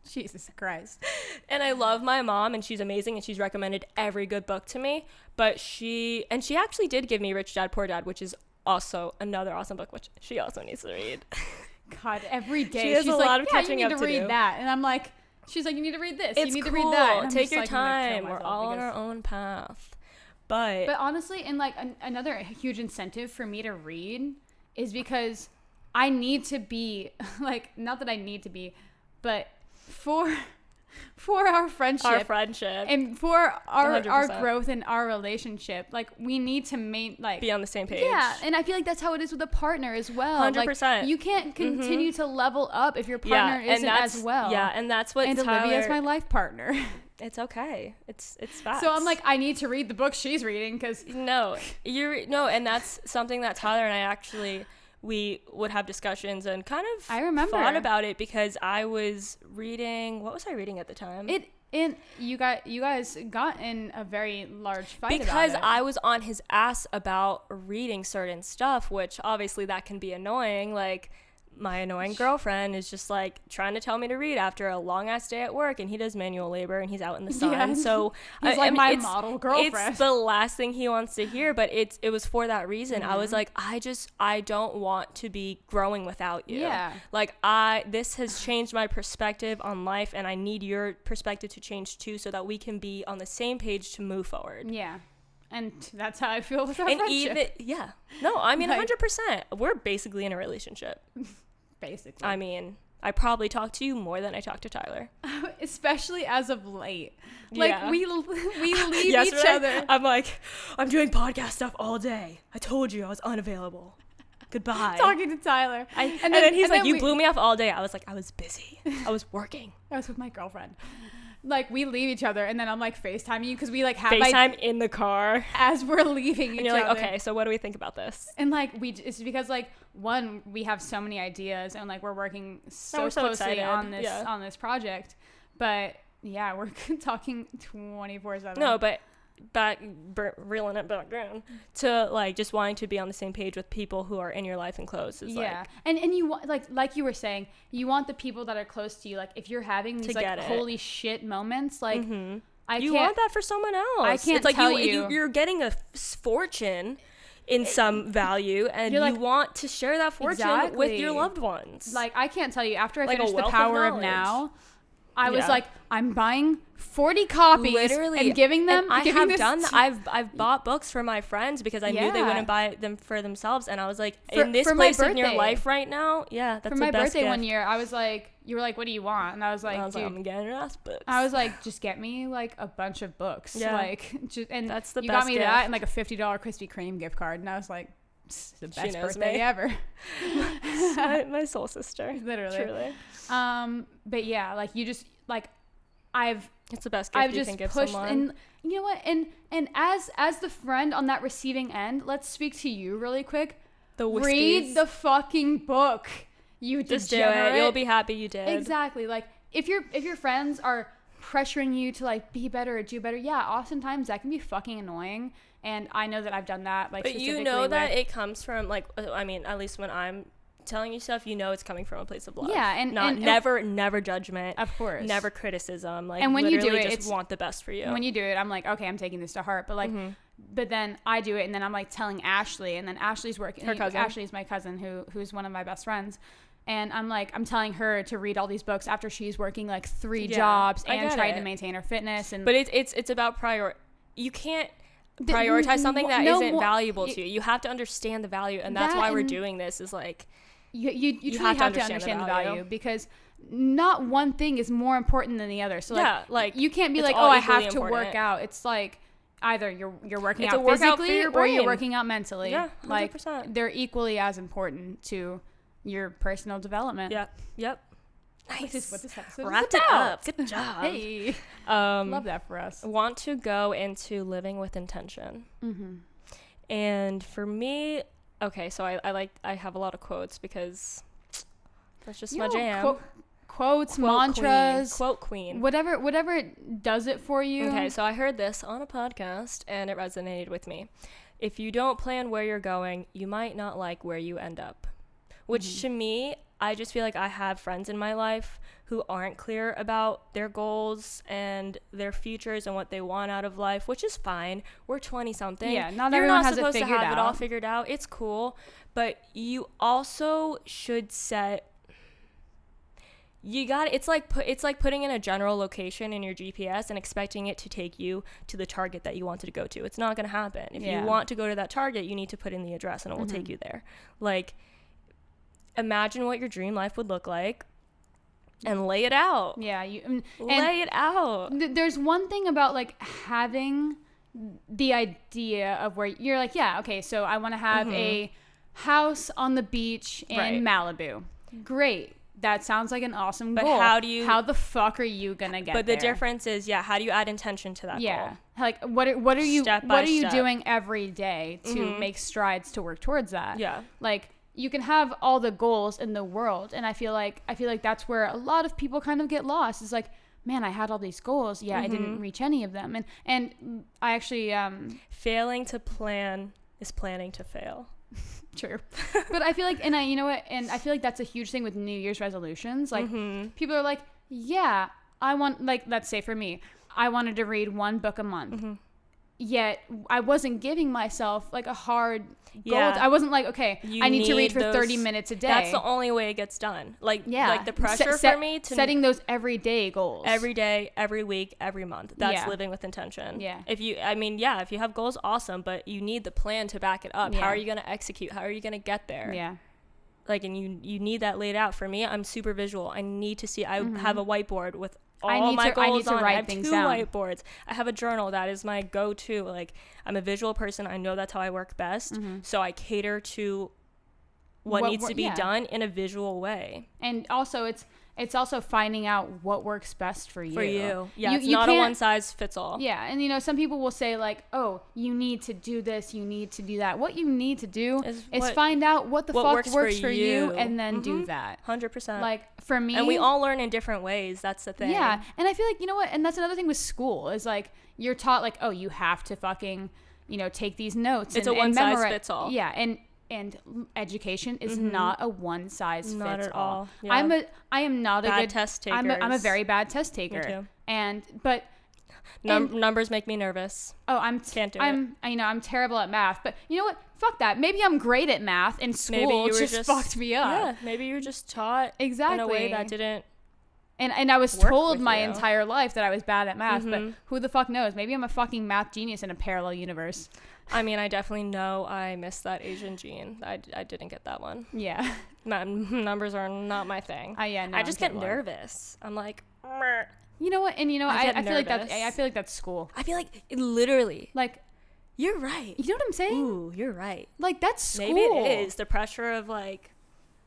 Jesus Christ. And I love my mom, and she's amazing, and she's recommended every good book to me. But she actually did give me Rich Dad, Poor Dad, which is also another awesome book, which she also needs to read. God, every day she has she's a like, lot of catching you need up to read do. that. And I'm like, she's like, you need to read this. It's you need cool. to read that. And take your time. We're all on our own path. But honestly, and like another huge incentive for me to read is because I need to be like, not that I need to be, but for our friendship and for our growth in our relationship, like, we need to be on the same page. Yeah, and I feel like that's how it is with a partner as well. 100%. Like, you can't continue to level up if your partner isn't as well. Yeah, and that's what and Olivia's my life partner. It's okay. It's facts. So I'm like, I need to read the book she's reading because and that's something that Tyler and I actually, we would have discussions and kind of thought about it, because I was reading, what was I reading at the time? You guys got in a very large fight because about it. I was on his ass about reading certain stuff, which obviously that can be annoying. Like, my annoying girlfriend is just like trying to tell me to read after a long ass day at work, and he does manual labor and he's out in the sun. Yeah. So he's my model girlfriend. It's the last thing he wants to hear, but it was for that reason. Mm-hmm. I was like, I don't want to be growing without you. Yeah. Like, this has changed my perspective on life, and I need your perspective to change too, so that we can be on the same page to move forward. Yeah. And that's how I feel with our friendship. No, I mean, 100%. We're basically in a relationship. Basically. I mean, I probably talk to you more than I talk to Tyler. Especially as of late. Like, yeah. we leave each other. I'm like, I'm doing podcast stuff all day. I told you I was unavailable. Goodbye. Talking to Tyler. And then he's like, you blew me off all day. I was like, I was busy. I was working. I was with my girlfriend. Like, we leave each other, and then I'm like FaceTiming you because we like have FaceTime in the car as we're leaving each other. And you're like, okay, so what do we think about this? And like, it's because like, one, we have so many ideas, and like, we're working so closely on this project. But yeah, we're talking 24/7. No, but reeling it back down to like just wanting to be on the same page with people who are in your life and close is and you want, like you were saying, you want the people that are close to you, like, if you're having these like holy shit moments, like, you want that for someone else. I can't tell you're getting a fortune in some value, and you want to share that fortune with your loved ones. Like, I can't tell you, after I finished The Power of Now, I was like, I'm buying 40 copies and giving them. And I have done that. I've bought books for my friends because I knew they wouldn't buy them for themselves, and I was like, in this place in your life right now, that's the best gift. For my birthday one year, I was like, you were like, what do you want? And I was like, dude, I'm getting your ass books. I was like, just get me like a bunch of books. Yeah. Like, and that's the you best got me gift. that and like a $50 Krispy Kreme gift card, and I was like, it's the best birthday ever. my soul sister, literally. Truly. But yeah, like, you just like, it's the best gift you can give someone. And you know what? And as the friend on that receiving end, let's speak to you really quick. Read the fucking book. You just do it. You'll be happy you did. Exactly. Like if your friends are pressuring you to like be better or do better, yeah, oftentimes that can be fucking annoying. And I know that I've done that. Like, but you know that it comes from like, I mean, at least when I'm telling you stuff, you know it's coming from a place of love. Yeah, and never judgment. Of course. Never criticism. Like, and when you do it, just want the best for you. When you do it, I'm like, okay, I'm taking this to heart. But like, but then I do it, and then I'm like telling Ashley, and then Ashley's working. Her cousin. Ashley's my cousin, who's one of my best friends. And I'm telling her to read all these books after she's working like 3 jobs and trying to maintain her fitness. And but it's about you can't prioritize something that isn't valuable to you. You have to understand the value, and that's why we're doing this. Is like you truly have to understand the value, because not one thing is more important than the other. So like you can't be like, oh, I have to work out. It's like either you're working out physically or you're working out mentally. Yeah, 100%. Like they're equally as important to your personal development. Yep. Nice. What this episode Wrapped it up. Good job. Hey. Love that for us. Want to go into living with intention. And for me, okay, so I have a lot of quotes because that's just my jam. Quotes, mantras, quote queen. Whatever does it for you. Okay, so I heard this on a podcast and it resonated with me. If you don't plan where you're going, you might not like where you end up. Which to me, I just feel like I have friends in my life who aren't clear about their goals and their futures and what they want out of life, which is fine. We're 20-something. Yeah, not everyone has it figured out. You're not supposed to have it all figured out. It's cool. But you also should set... It's like putting in a general location in your GPS and expecting it to take you to the target that you wanted to go to. It's not going to happen. If you want to go to that target, you need to put in the address and it will take you there. Like... Imagine what your dream life would look like and lay it out. Yeah. Lay it out. There's one thing about like having the idea of where you're like, yeah, okay, so I want to have a house on the beach in Malibu. Great. That sounds like an awesome goal. But how the fuck are you going to get there? But the difference is, how do you add intention to that goal? Like what are you doing every day to make strides to work towards that? Yeah. Like, you can have all the goals in the world, and I feel like that's where a lot of people kind of get lost. It's like, man, I had all these goals, I didn't reach any of them, and I actually failing to plan is planning to fail. True. But I feel like, and I feel like that's a huge thing with New Year's resolutions. Like people are like, yeah, I want, like, let's say for me, I wanted to read 1 book a month. Yet I wasn't giving myself like a hard goal. I wasn't like, okay, I need to read for 30 minutes a day. That's the only way it gets done. Like the pressure for me to setting those everyday goals. Every day, every week, every month. That's living with intention. Yeah. If you have goals, awesome, but you need the plan to back it up. How are you going to execute? How are you going to get there? Yeah. Like, and you need that laid out. For me, I'm super visual. I need to see, I have a whiteboard with all my goals. I need to write things down. I have 2 whiteboards. I have a journal that is my go-to. Like, I'm a visual person. I know that's how I work best. So I cater to what needs to be done in a visual way. And also, it's also finding out what works best for you. Yeah, it's not a one size fits all. Yeah, and some people will say like, oh, you need to do this, you need to do that. What you need to do is find out what fuck works for you and then do that. 100%. Like, for me, and we all learn in different ways. That's the thing. Yeah, and I feel like, you know what, and that's another thing with school is like, you're taught like, oh, you have to fucking, take these notes. It's a one size fits all. Yeah, and education is not a one size fits all. Not at all. Yeah. I am not a good test taker. I'm a very bad test taker. Me too. Numbers make me nervous. Oh, can't do it. I'm terrible at math, but you know what? Fuck that. Maybe I'm great at math and school just fucked me up. Yeah, maybe you were just taught in a way that didn't. And I was told my entire life that I was bad at math, but who the fuck knows? Maybe I'm a fucking math genius in a parallel universe. I mean, I definitely know I missed that Asian gene. I didn't get that one. Yeah. Numbers are not my thing. I just get nervous. I'm like, meh. You know what? And I feel like that's school. I feel like literally, like, you're right. You know what I'm saying? Ooh, you're right. Like, that's school. Maybe it is the pressure of like,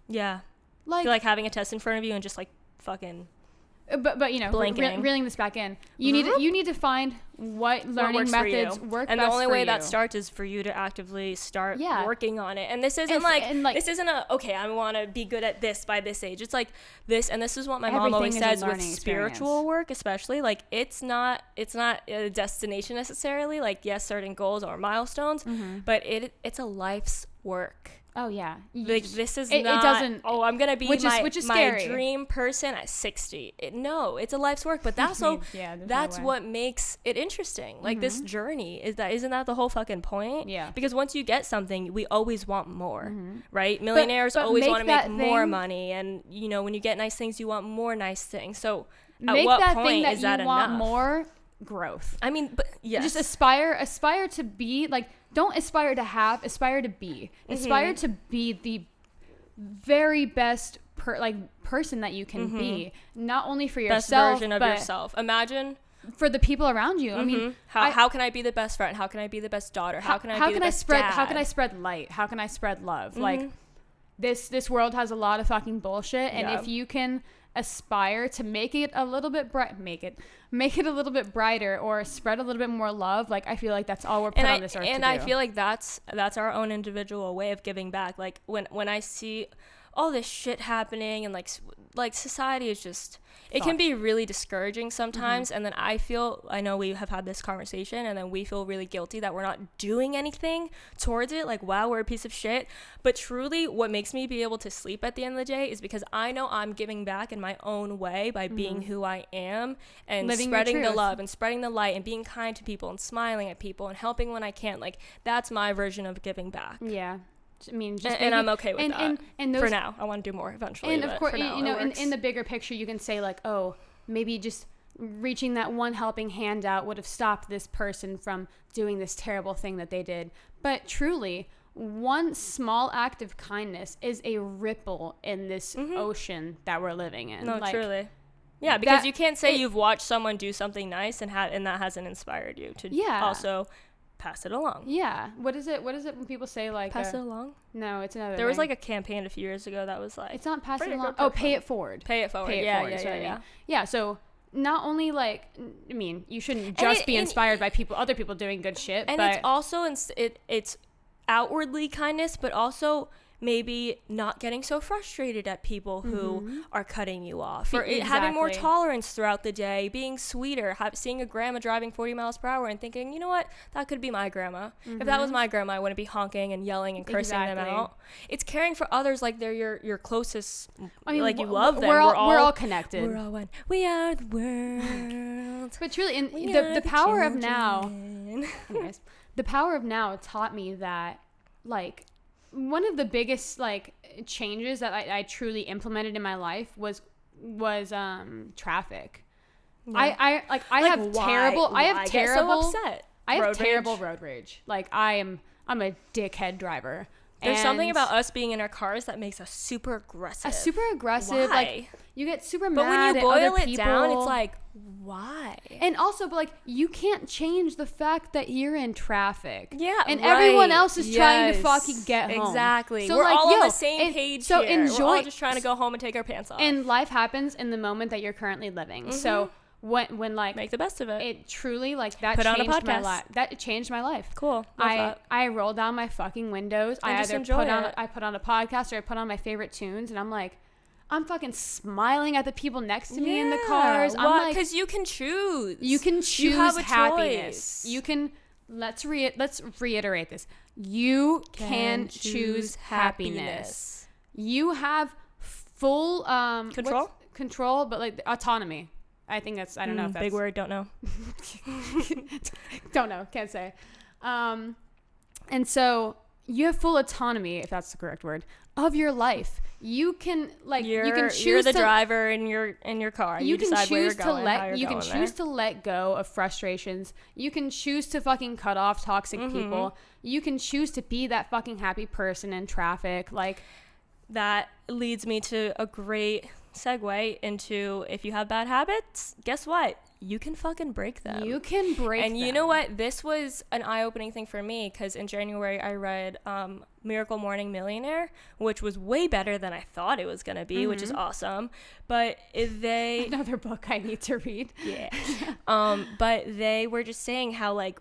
yeah. Like, I feel like having a test in front of you and just like fucking But you know, reeling this back in, you need to find what learning methods work best for you. And the only way that starts is for you to actively start working on it. And this isn't this isn't okay, I want to be good at this by this age. It's like this, and this is what my mom always says with spiritual work, especially. Like, it's not a destination necessarily. Like, yes, certain goals or milestones, but it's a life's work. Oh yeah, like this is not. It doesn't. Oh, I'm gonna be my dream person at 60. It's a life's work, but that's that's what makes it interesting. Like this journey isn't that the whole fucking point? Yeah. Because once you get something, we always want more, right? Millionaires always want to make more money, and you know when you get nice things, you want more nice things. So at what point is that enough? Want more growth. I mean, but yes. Just aspire to be like. Don't aspire to have, aspire to be. Aspire to be the very best person that you can be. Not only for yourself, best version of yourself. Imagine for the people around you. I mean, how can I be the best friend? How can I be the best daughter? How can I be the best dad? How can I spread light? How can I spread love? Like this world has a lot of fucking bullshit, and if you can aspire to make it a little bit make it a little bit brighter or spread a little bit more love, like I feel like that's all we're put on this earth to do. And I feel like that's our own individual way of giving back. Like when I see all this shit happening and like society is just it can be really discouraging sometimes, and then I know we have had this conversation, and then we feel really guilty that we're not doing anything towards it. Like, wow, we're a piece of shit. But truly what makes me be able to sleep at the end of the day is because I know I'm giving back in my own way by being who I am and living spreading the love and spreading the light and being kind to people and smiling at people and helping when I can. Like, that's my version of giving back. Yeah. I mean, and I'm okay with that. And for now, I want to do more eventually. And of course, you know, in the bigger picture, you can say like, oh, maybe just reaching that one helping hand out would have stopped this person from doing this terrible thing that they did. But truly, one small act of kindness is a ripple in this ocean that we're living in. No, truly. Yeah, because you can't say you've watched someone do something nice and that hasn't inspired you to also pass it along. Yeah. What is it when people say like pass it along? No, it's another There was like a campaign a few years ago that was like, it's not pass it along. Oh, pay it forward. Pay it forward. Yeah. So not only like, I mean, you shouldn't just be inspired by other people doing good shit, and but it's also it's outwardly kindness, but also maybe not getting so frustrated at people who are cutting you off, or having more tolerance throughout the day, being sweeter, seeing a grandma driving 40 miles per hour and thinking, you know what, that could be my grandma. If that was my grandma, I wouldn't be honking and yelling and cursing them out. It's caring for others like they're your closest. I mean, like you love them. We're all connected. We're all one. We are the world. But truly, and the power of now. Anyways, the power of now taught me that, like, one of the biggest like changes that I truly implemented in my life was traffic. Yeah. I have terrible road rage. Like I'm a dickhead driver. There's something about us being in our cars that makes us super aggressive. Why? Like you get super mad at other people. But when you boil it down, it's like, why? And also, but like you can't change the fact that you're in traffic. Yeah, and everyone else is trying to fucking get home. Exactly. So we're like, all on the same page. So here. enjoy. We're all just trying to go home and take our pants off. And life happens in the moment that you're currently living. So when like make the best of it. It truly like that changed my life. That changed my life. Cool. I roll down my fucking windows. I either put on a podcast or I put on my favorite tunes, and I'm like, I'm fucking smiling at the people next to me in the cars. I'm like, because you can choose. You can choose you have happiness. You can let's reiterate this. You can choose happiness. You have full control, but like autonomy. I think that's, I don't know if that's big word, don't know. Don't know, can't say. And so you have full autonomy, if that's the correct word, of your life. You can like you can choose you're the driver in your car. You can decide where you're going. You can choose to let go of frustrations. You can choose to fucking cut off toxic people. You can choose to be that fucking happy person in traffic. Like that leads me to a great segue into, if you have bad habits, guess what? you can fucking break them. You can break them. And you know what? This was an eye-opening thing for me, because in January I read Miracle Morning Millionaire, which was way better than I thought it was going to be, which is awesome. But another book I need to read. Yeah. But they were just saying how, like,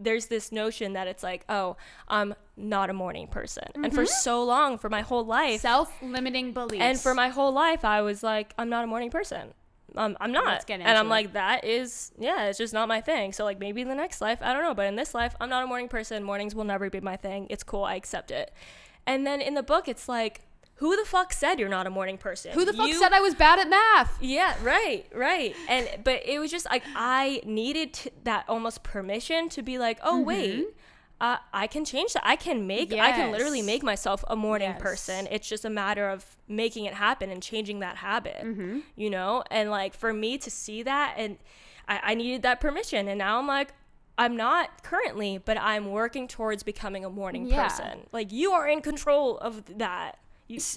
there's this notion that it's like, oh, I'm not a morning person. And for so long, for my whole life, self-limiting beliefs. And for my whole life, I was like, I'm not a morning person. I'm not. And I'm like, that is, it's just not my thing. So, like, maybe in the next life, I don't know. But in this life, I'm not a morning person. Mornings will never be my thing. It's cool. I accept it. And then in the book, it's like, who the fuck said you're not a morning person? Who the fuck said I was bad at math? Yeah, right. But it was just like, I needed that almost permission to be like, oh, wait, I can change that. I can literally make myself a morning person. It's just a matter of making it happen and changing that habit, you know? And like, for me to see that, and I needed that permission. And now I'm like, I'm not currently, but I'm working towards becoming a morning person. Like, you are in control of that.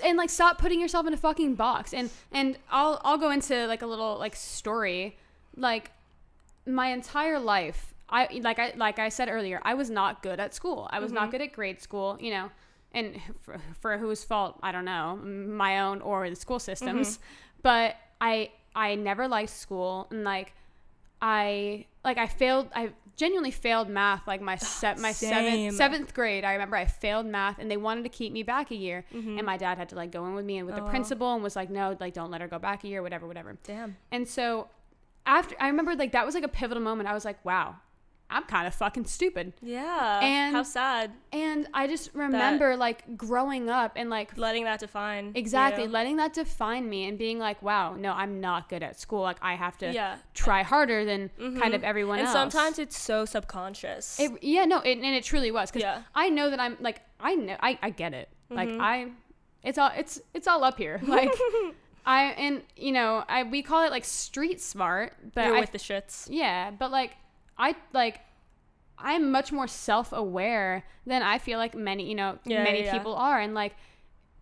And like, stop putting yourself in a fucking box. And I'll go into like a little like story. Like, my entire life, I said earlier, I was not good at school. I was not good at grade school, you know, and for whose fault, I don't know, my own or the school systems. But I never liked school, and like I genuinely failed math. Like my seventh grade, I remember I failed math, and they wanted to keep me back a year, and my dad had to like go in with me and with the principal and was like, no, like, don't let her go back a year, whatever. Damn. And so after, I remember like that was like a pivotal moment. I was like, wow, I'm kind of fucking stupid. Yeah. And how sad. And I just remember like growing up and like letting that define. Exactly. Letting that define me and being like, wow, no, I'm not good at school. Like, I have to try harder than kind of everyone else. And sometimes it's so subconscious. And it truly was. Cause I know that I'm like, I get it. Like it's all up here. Like we call it like street smart, but you're with the shits. Yeah. But like, I'm much more self-aware than I feel like many people are. And like,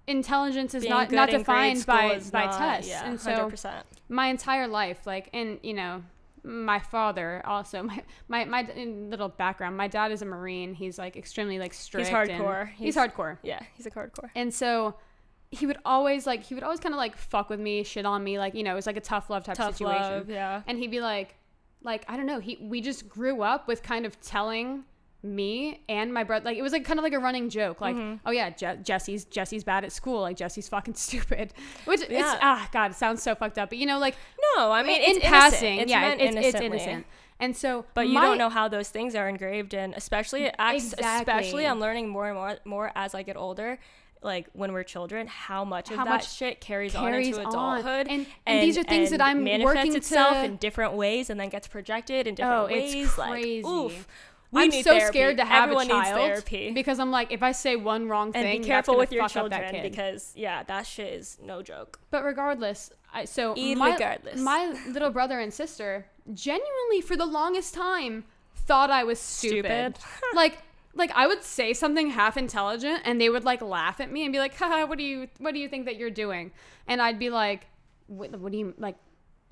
intelligence is not defined by tests. Yeah, and so 100%. My entire life, like, and you know, my father also, my little background, my dad is a Marine. He's like extremely like strict. He's hardcore. He's hardcore. Yeah, he's a hardcore. And so he would always kind of like fuck with me, shit on me. Like, you know, it was like a tough love situation. Love, yeah. And he'd be like, I don't know, we just grew up with kind of telling me and my brother, like, it was like kind of like a running joke, like, oh yeah, Jesse's bad at school, like, Jesse's fucking stupid, which is, God, it sounds so fucked up, but you know, like, no, I mean, in passing, it's innocent. And so, but you don't know how those things are engraved in, especially I'm learning more and more as I get older, like when we're children, how much shit carries on into adulthood, and these are things that I'm manifests itself in different ways and then gets projected in different ways. It's crazy. Like, oof. I'm so scared to have Everyone a child needs therapy, because I'm like, if I say one wrong thing, and be careful with your fuck children, up that kid. because that shit is no joke. But regardless, my little brother and sister genuinely for the longest time thought I was stupid. Like I would say something half intelligent and they would like laugh at me and be like, haha, what do you think that you're doing? And I'd be like, what do you, like,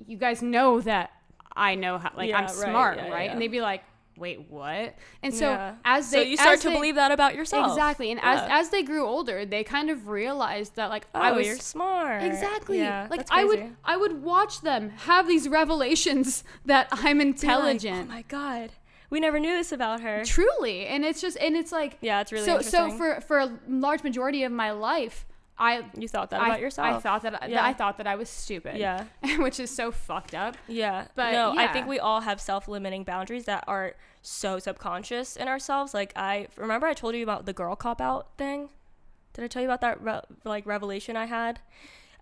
you guys know that I know how, like, I'm smart, right? And they'd be like, wait, what? And so you start to believe that about yourself. Exactly. And as they grew older, they kind of realized that, like, you're smart. Exactly. Yeah, like I would watch them have these revelations that I'm intelligent. Like, oh my God, we never knew this about her. Truly. And it's like, yeah, it's really interesting. So for a large majority of my life, you thought that about yourself. I thought that I was stupid. Yeah. Which is so fucked up. Yeah. But no, I think we all have self-limiting boundaries that are so subconscious in ourselves. Like, I remember I told you about the girl cop-out thing. Did I tell you about that revelation I had?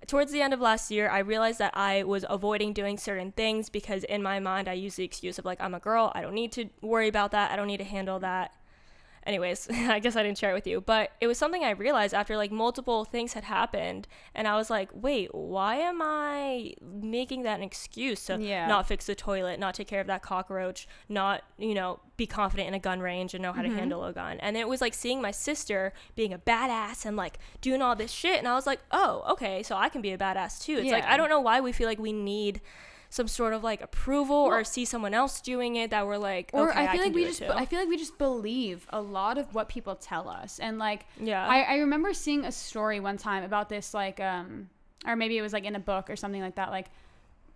Towards the end of last year, I realized that I was avoiding doing certain things because in my mind, I used the excuse of, like, I'm a girl. I don't need to worry about that. I don't need to handle that. Anyways, I guess I didn't share it with you, but it was something I realized after, like, multiple things had happened, and I was like, wait, why am I making that an excuse to not fix the toilet, not take care of that cockroach, not, be confident in a gun range and know how to handle a gun? And it was like seeing my sister being a badass and, like, doing all this shit, and I was like, oh, okay, so I can be a badass too. It's like, I don't know why we feel like we need some sort of like approval or see someone else doing it that we're like, or okay, I feel like I feel like we just believe a lot of what people tell us. And like, yeah, I remember seeing a story one time about this, like, or maybe it was like in a book or something like that. Like,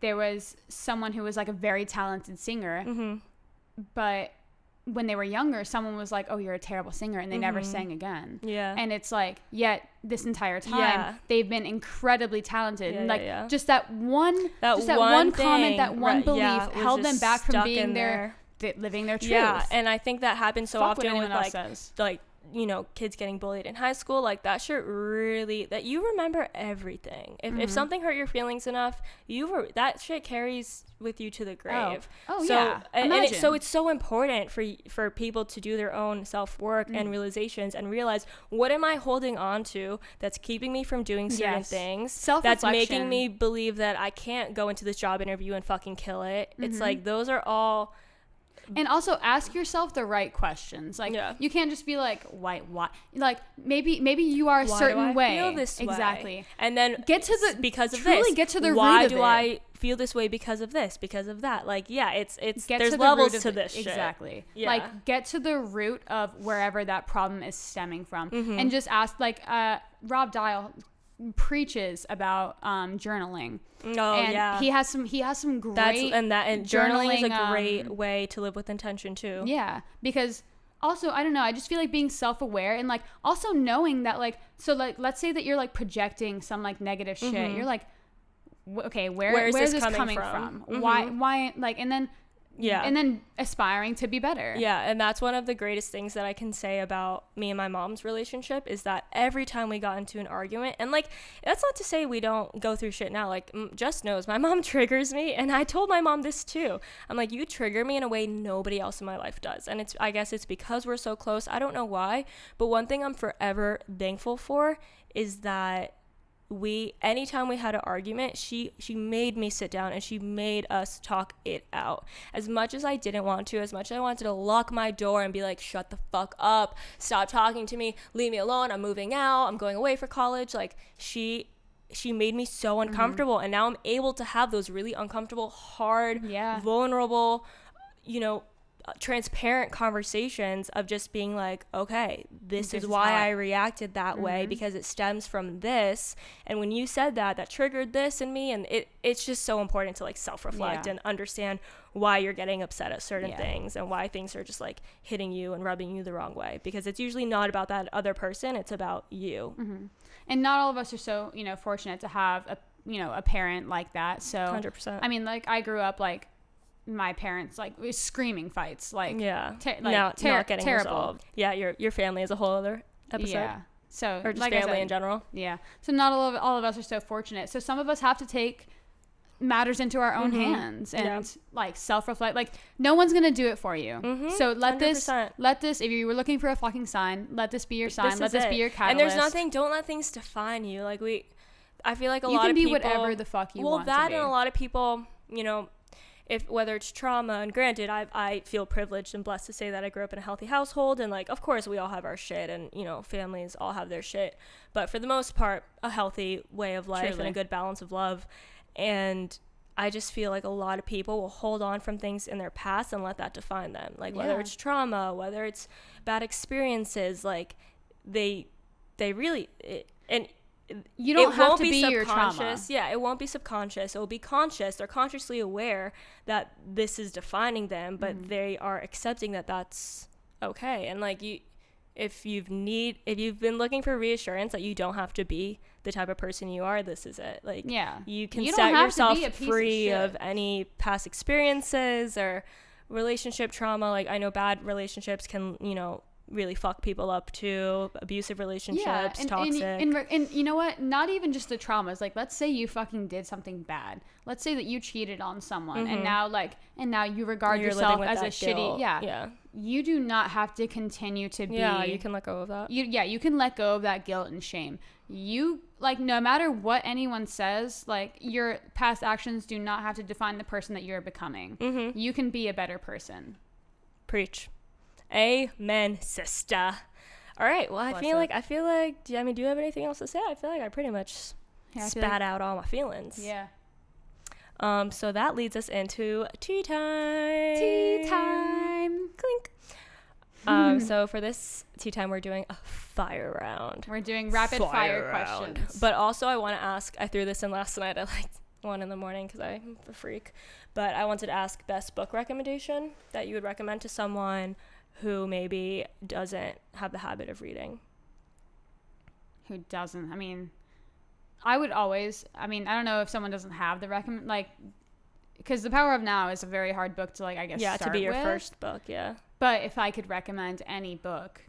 there was someone who was like a very talented singer, mm-hmm. but when they were younger, someone was like, oh, you're a terrible singer, and they mm-hmm. never sang again. Yeah. And it's like, yet this entire time they've been incredibly talented. And like just that one comment, that one belief held them back from being living their truth. Yeah. And I think that happens so often with like you know, kids getting bullied in high school. Like, that shit really, that you remember everything. If something hurt your feelings enough, that shit carries with you to the grave. Oh so, yeah. And so it's so important for people to do their own self-work and realizations and realize, what am I holding on to that's keeping me from doing certain things, that's making me believe that I can't go into this job interview and fucking kill it. It's like, those are all. And also ask yourself the right questions. Like, you can't just be like, why? Like, maybe you are a certain way. Feel this exactly. Way? And then get to the because of truly this. Get to the why root of do it. I feel this way because of this? Because of that? Like, it's there's to levels to this shit. Exactly. Yeah. Like, get to the root of wherever that problem is stemming from, and just ask. Like, Rob Dial preaches about journaling. He has some great journaling is a great way to live with intention too. Yeah, because also, I don't know, I just feel like being self-aware and like also knowing that, like, so like let's say that you're like projecting some like negative shit. You're like, okay, where is this coming from? Why like, and then aspiring to be better. Yeah, and that's one of the greatest things that I can say about me and my mom's relationship, is that every time we got into an argument, and like, that's not to say we don't go through shit now. Like, Jess knows my mom triggers me, and I told my mom this too. I'm like, you trigger me in a way nobody else in my life does, and I guess it's because we're so close. I don't know why, but one thing I'm forever thankful for is that anytime we had an argument, she made me sit down and she made us talk it out. As much as I didn't want to, as much as I wanted to lock my door and be like, shut the fuck up, stop talking to me, leave me alone, I'm moving out, I'm going away for college, like, she made me so uncomfortable. And now I'm able to have those really uncomfortable, hard, vulnerable, you know, transparent conversations of just being like, okay, this is why I reacted that way, because it stems from this, and when you said that triggered this in me. And it's just so important to like self-reflect and understand why you're getting upset at certain things, and why things are just like hitting you and rubbing you the wrong way, because it's usually not about that other person, it's about you. And not all of us are so, you know, fortunate to have a parent like that. So 100%. I mean, like, I grew up like my parents like screaming fights, like not getting terrible. Resolved. Yeah, your family is a whole other episode. Yeah. So or just like family in general. Yeah. So not all of us are so fortunate. So some of us have to take matters into our own hands and like self-reflect. Like, no one's gonna do it for you. So let 100%. this if you were looking for a fucking sign, let this be your sign. Let this be your catalyst. And don't let things define you. Like, I feel like a lot of people, you can be whatever the fuck you want to be. Well, that, and a lot of people, you know, whether it's trauma, and granted, I feel privileged and blessed to say that I grew up in a healthy household, and like, of course we all have our shit, and you know, families all have their shit, but for the most part, a healthy way of life. Truly. And a good balance of love. And I just feel like a lot of people will hold on from things in their past and let that define them. Like, whether it's trauma, whether it's bad experiences, like they really, and you don't have to be your trauma. Yeah, it won't be subconscious. It will be conscious. They're consciously aware that this is defining them, but they are accepting that that's okay. And like, if you've been looking for reassurance that you don't have to be the type of person you are, this is it. Like, you can set yourself free of any past experiences or relationship trauma. Like, I know bad relationships can, you know, really fuck people up too. Abusive relationships, toxic. And you know what? Not even just the traumas. Like, let's say you fucking did something bad. Let's say that you cheated on someone, and now you regard yourself as a shitty. Yeah. You do not have to continue to be. Yeah, you can let go of that. You can let go of that guilt and shame. You, like, no matter what anyone says, like, your past actions do not have to define the person that you're becoming. You can be a better person. Preach. Amen, sister. All right. Well, I feel like. Do you have anything else to say? I feel like I pretty much spat out all my feelings. Yeah. So that leads us into tea time. Tea time. Clink. So for this tea time, we're doing a fire round. We're doing rapid fire questions. But also, I want to ask, I threw this in last night at like 1 a.m. because I'm a freak. But I wanted to ask best book recommendation that you would recommend to someone who maybe doesn't have the habit of reading. Who doesn't? I mean, I would always, I don't know if someone doesn't have the because The Power of Now is a very hard book to, like, I guess, start to be your with. first book, yeah. But if I could recommend any book,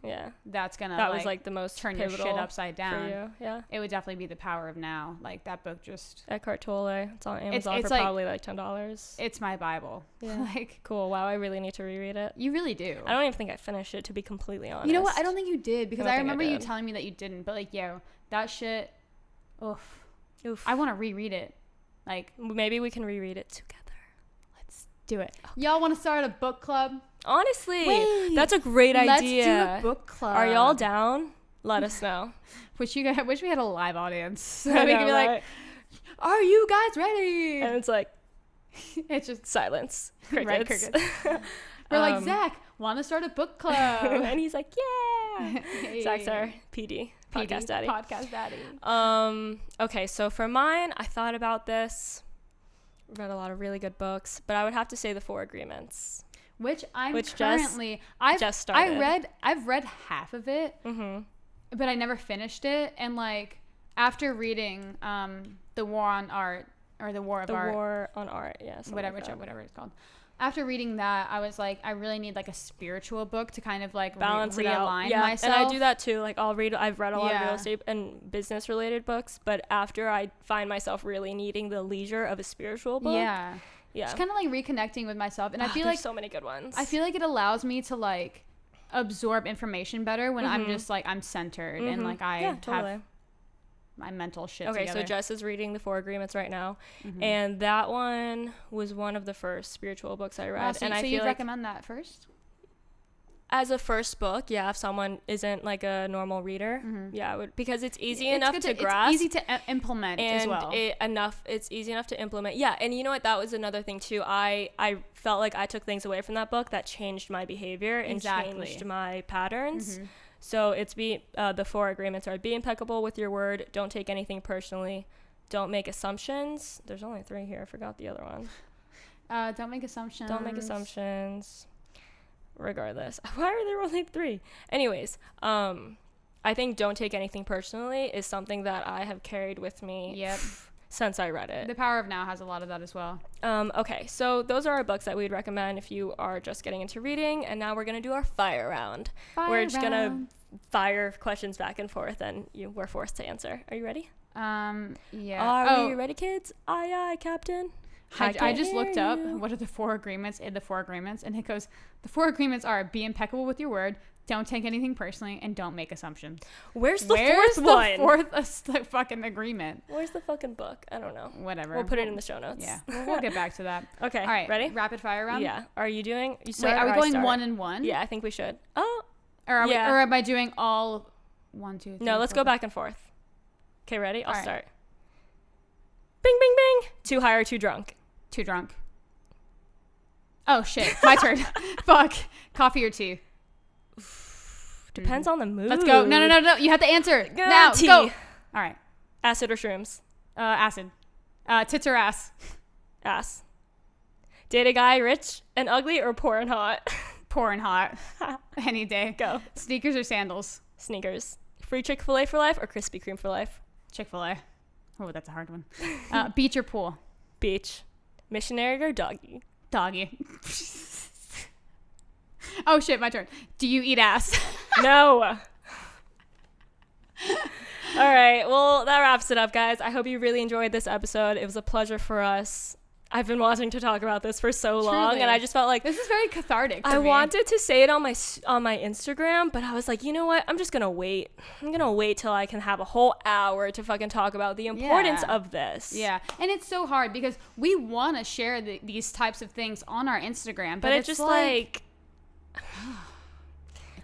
that's gonna was like the most turn your shit upside down. For you, yeah. It would definitely be The Power of Now. Like, that book just Eckhart Tolle. It's on Amazon it's for probably like $10. It's my Bible. Yeah. Like, cool. Wow, I really need to reread it. You really do. I don't even think I finished it, to be completely honest. You know what? I don't think you did, because I remember you telling me that you didn't. But like, yo, that shit. Oof. I want to reread it. Like, maybe we can reread it together. Do it. Y'all want to start a book club? Honestly, that's a great idea. Let's do a book club. Are y'all down? Let us know. Wish we had a live audience. So we could be like, are you guys ready? And it's like, it's just silence. Crickets. We're like, Zach, want to start a book club? And he's like, yeah. Hey. Zach's our PD. Podcast daddy. Okay, so for mine, I thought about this. Read a lot of really good books, but I would have to say The Four Agreements, which currently just started. I've read half of it, but I never finished it. And like, after reading The War on Art, or The War on Art, whatever it's called. After reading that, I was like, I really need like a spiritual book to kind of like balance realign myself. And I do that too. Like, I've read a lot of real estate and business related books, but after I find myself really needing the leisure of a spiritual book. Yeah. Just kind of like reconnecting with myself. And I feel like so many good ones. I feel like it allows me to like absorb information better when I'm just like, I'm centered and like I have my mental shit together. So Jess is reading The Four Agreements right now, and that one was one of the first spiritual books I read. So you'd recommend that first? As a first book, yeah, if someone isn't like a normal reader, I would, because it's easy enough to grasp. It's easy to implement as well. It's easy enough to implement. Yeah, and you know what? That was another thing too. I felt like I took things away from that book that changed my behavior and changed my patterns. So it's The Four Agreements are: be impeccable with your word, don't take anything personally, don't make assumptions. There's only 3 here. I forgot the other one. Don't make assumptions. Regardless. Why are there only 3? Anyways, I think don't take anything personally is something that I have carried with me since I read it. The Power of Now has a lot of that as well. Okay, so those are our books that we'd recommend if you are just getting into reading. And now we're going to do our fire round. We're just going to fire questions back and forth, and we're forced to answer. Are you ready? Yeah. Are we ready, kids? Aye, aye, Captain. I just looked up what are the 4 agreements in the 4 agreements, and it goes, the 4 agreements are: be impeccable with your word, don't take anything personally, and don't make assumptions. Where's the fourth fucking agreement? Where's the fucking book? I don't know. Whatever. We'll put it in the show notes. Yeah. We'll get back to that. Okay. All right. Ready? Rapid fire round? Yeah. Are you doing? Wait, are we going 1 and 1? Yeah, I think we should. Oh. Or am I doing all 1, 2, 3? No, let's go back and forth. Okay, ready? I'll start. Bing, bing, bing. Too high or too drunk? Too drunk. Oh, shit. My turn. Fuck. Coffee or tea? Depends on the mood. Let's go. No. You have to answer. Now. Tea. Go. All right. Acid or shrooms? Acid. Tits or ass? Ass. Date a guy rich and ugly or poor and hot? Poor and hot. Any day. Go. Sneakers or sandals? Sneakers. Free Chick-fil-A for life or Krispy Kreme for life? Chick-fil-A. Oh, that's a hard one. Beach or pool? Beach. Missionary or doggy? Doggy. Oh, shit, my turn. Do you eat ass? No. All right, well, that wraps it up, guys. I hope you really enjoyed this episode. It was a pleasure for us. I've been wanting to talk about this for so long, and I just felt like this is very cathartic for me. I wanted to say it on my Instagram, but I was like, you know what? I'm just gonna wait. I'm gonna wait till I can have a whole hour to fucking talk about the importance of this. Yeah, and it's so hard because we want to share these types of things on our Instagram, but it's just like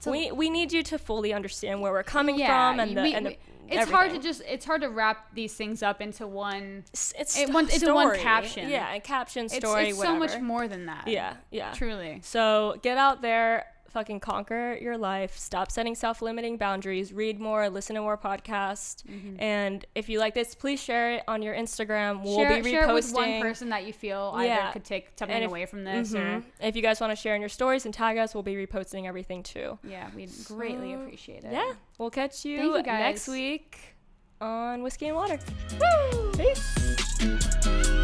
we need you to fully understand where we're coming from and It's hard to wrap these things up into one. Into one caption. Yeah, a caption, story, it's whatever. So much more than that. Yeah. Truly. So get out there, fucking conquer your life. Stop setting self-limiting boundaries. Read more. Listen to more podcasts. And if you like this, please share it on your Instagram. We'll be reposting. Share it with one person that you feel either could take something away from this, or if you guys want to share in your stories and tag us, we'll be reposting everything too. Yeah, we'd greatly appreciate it. Yeah, we'll catch you next week on Whiskey and Water. Woo! Peace.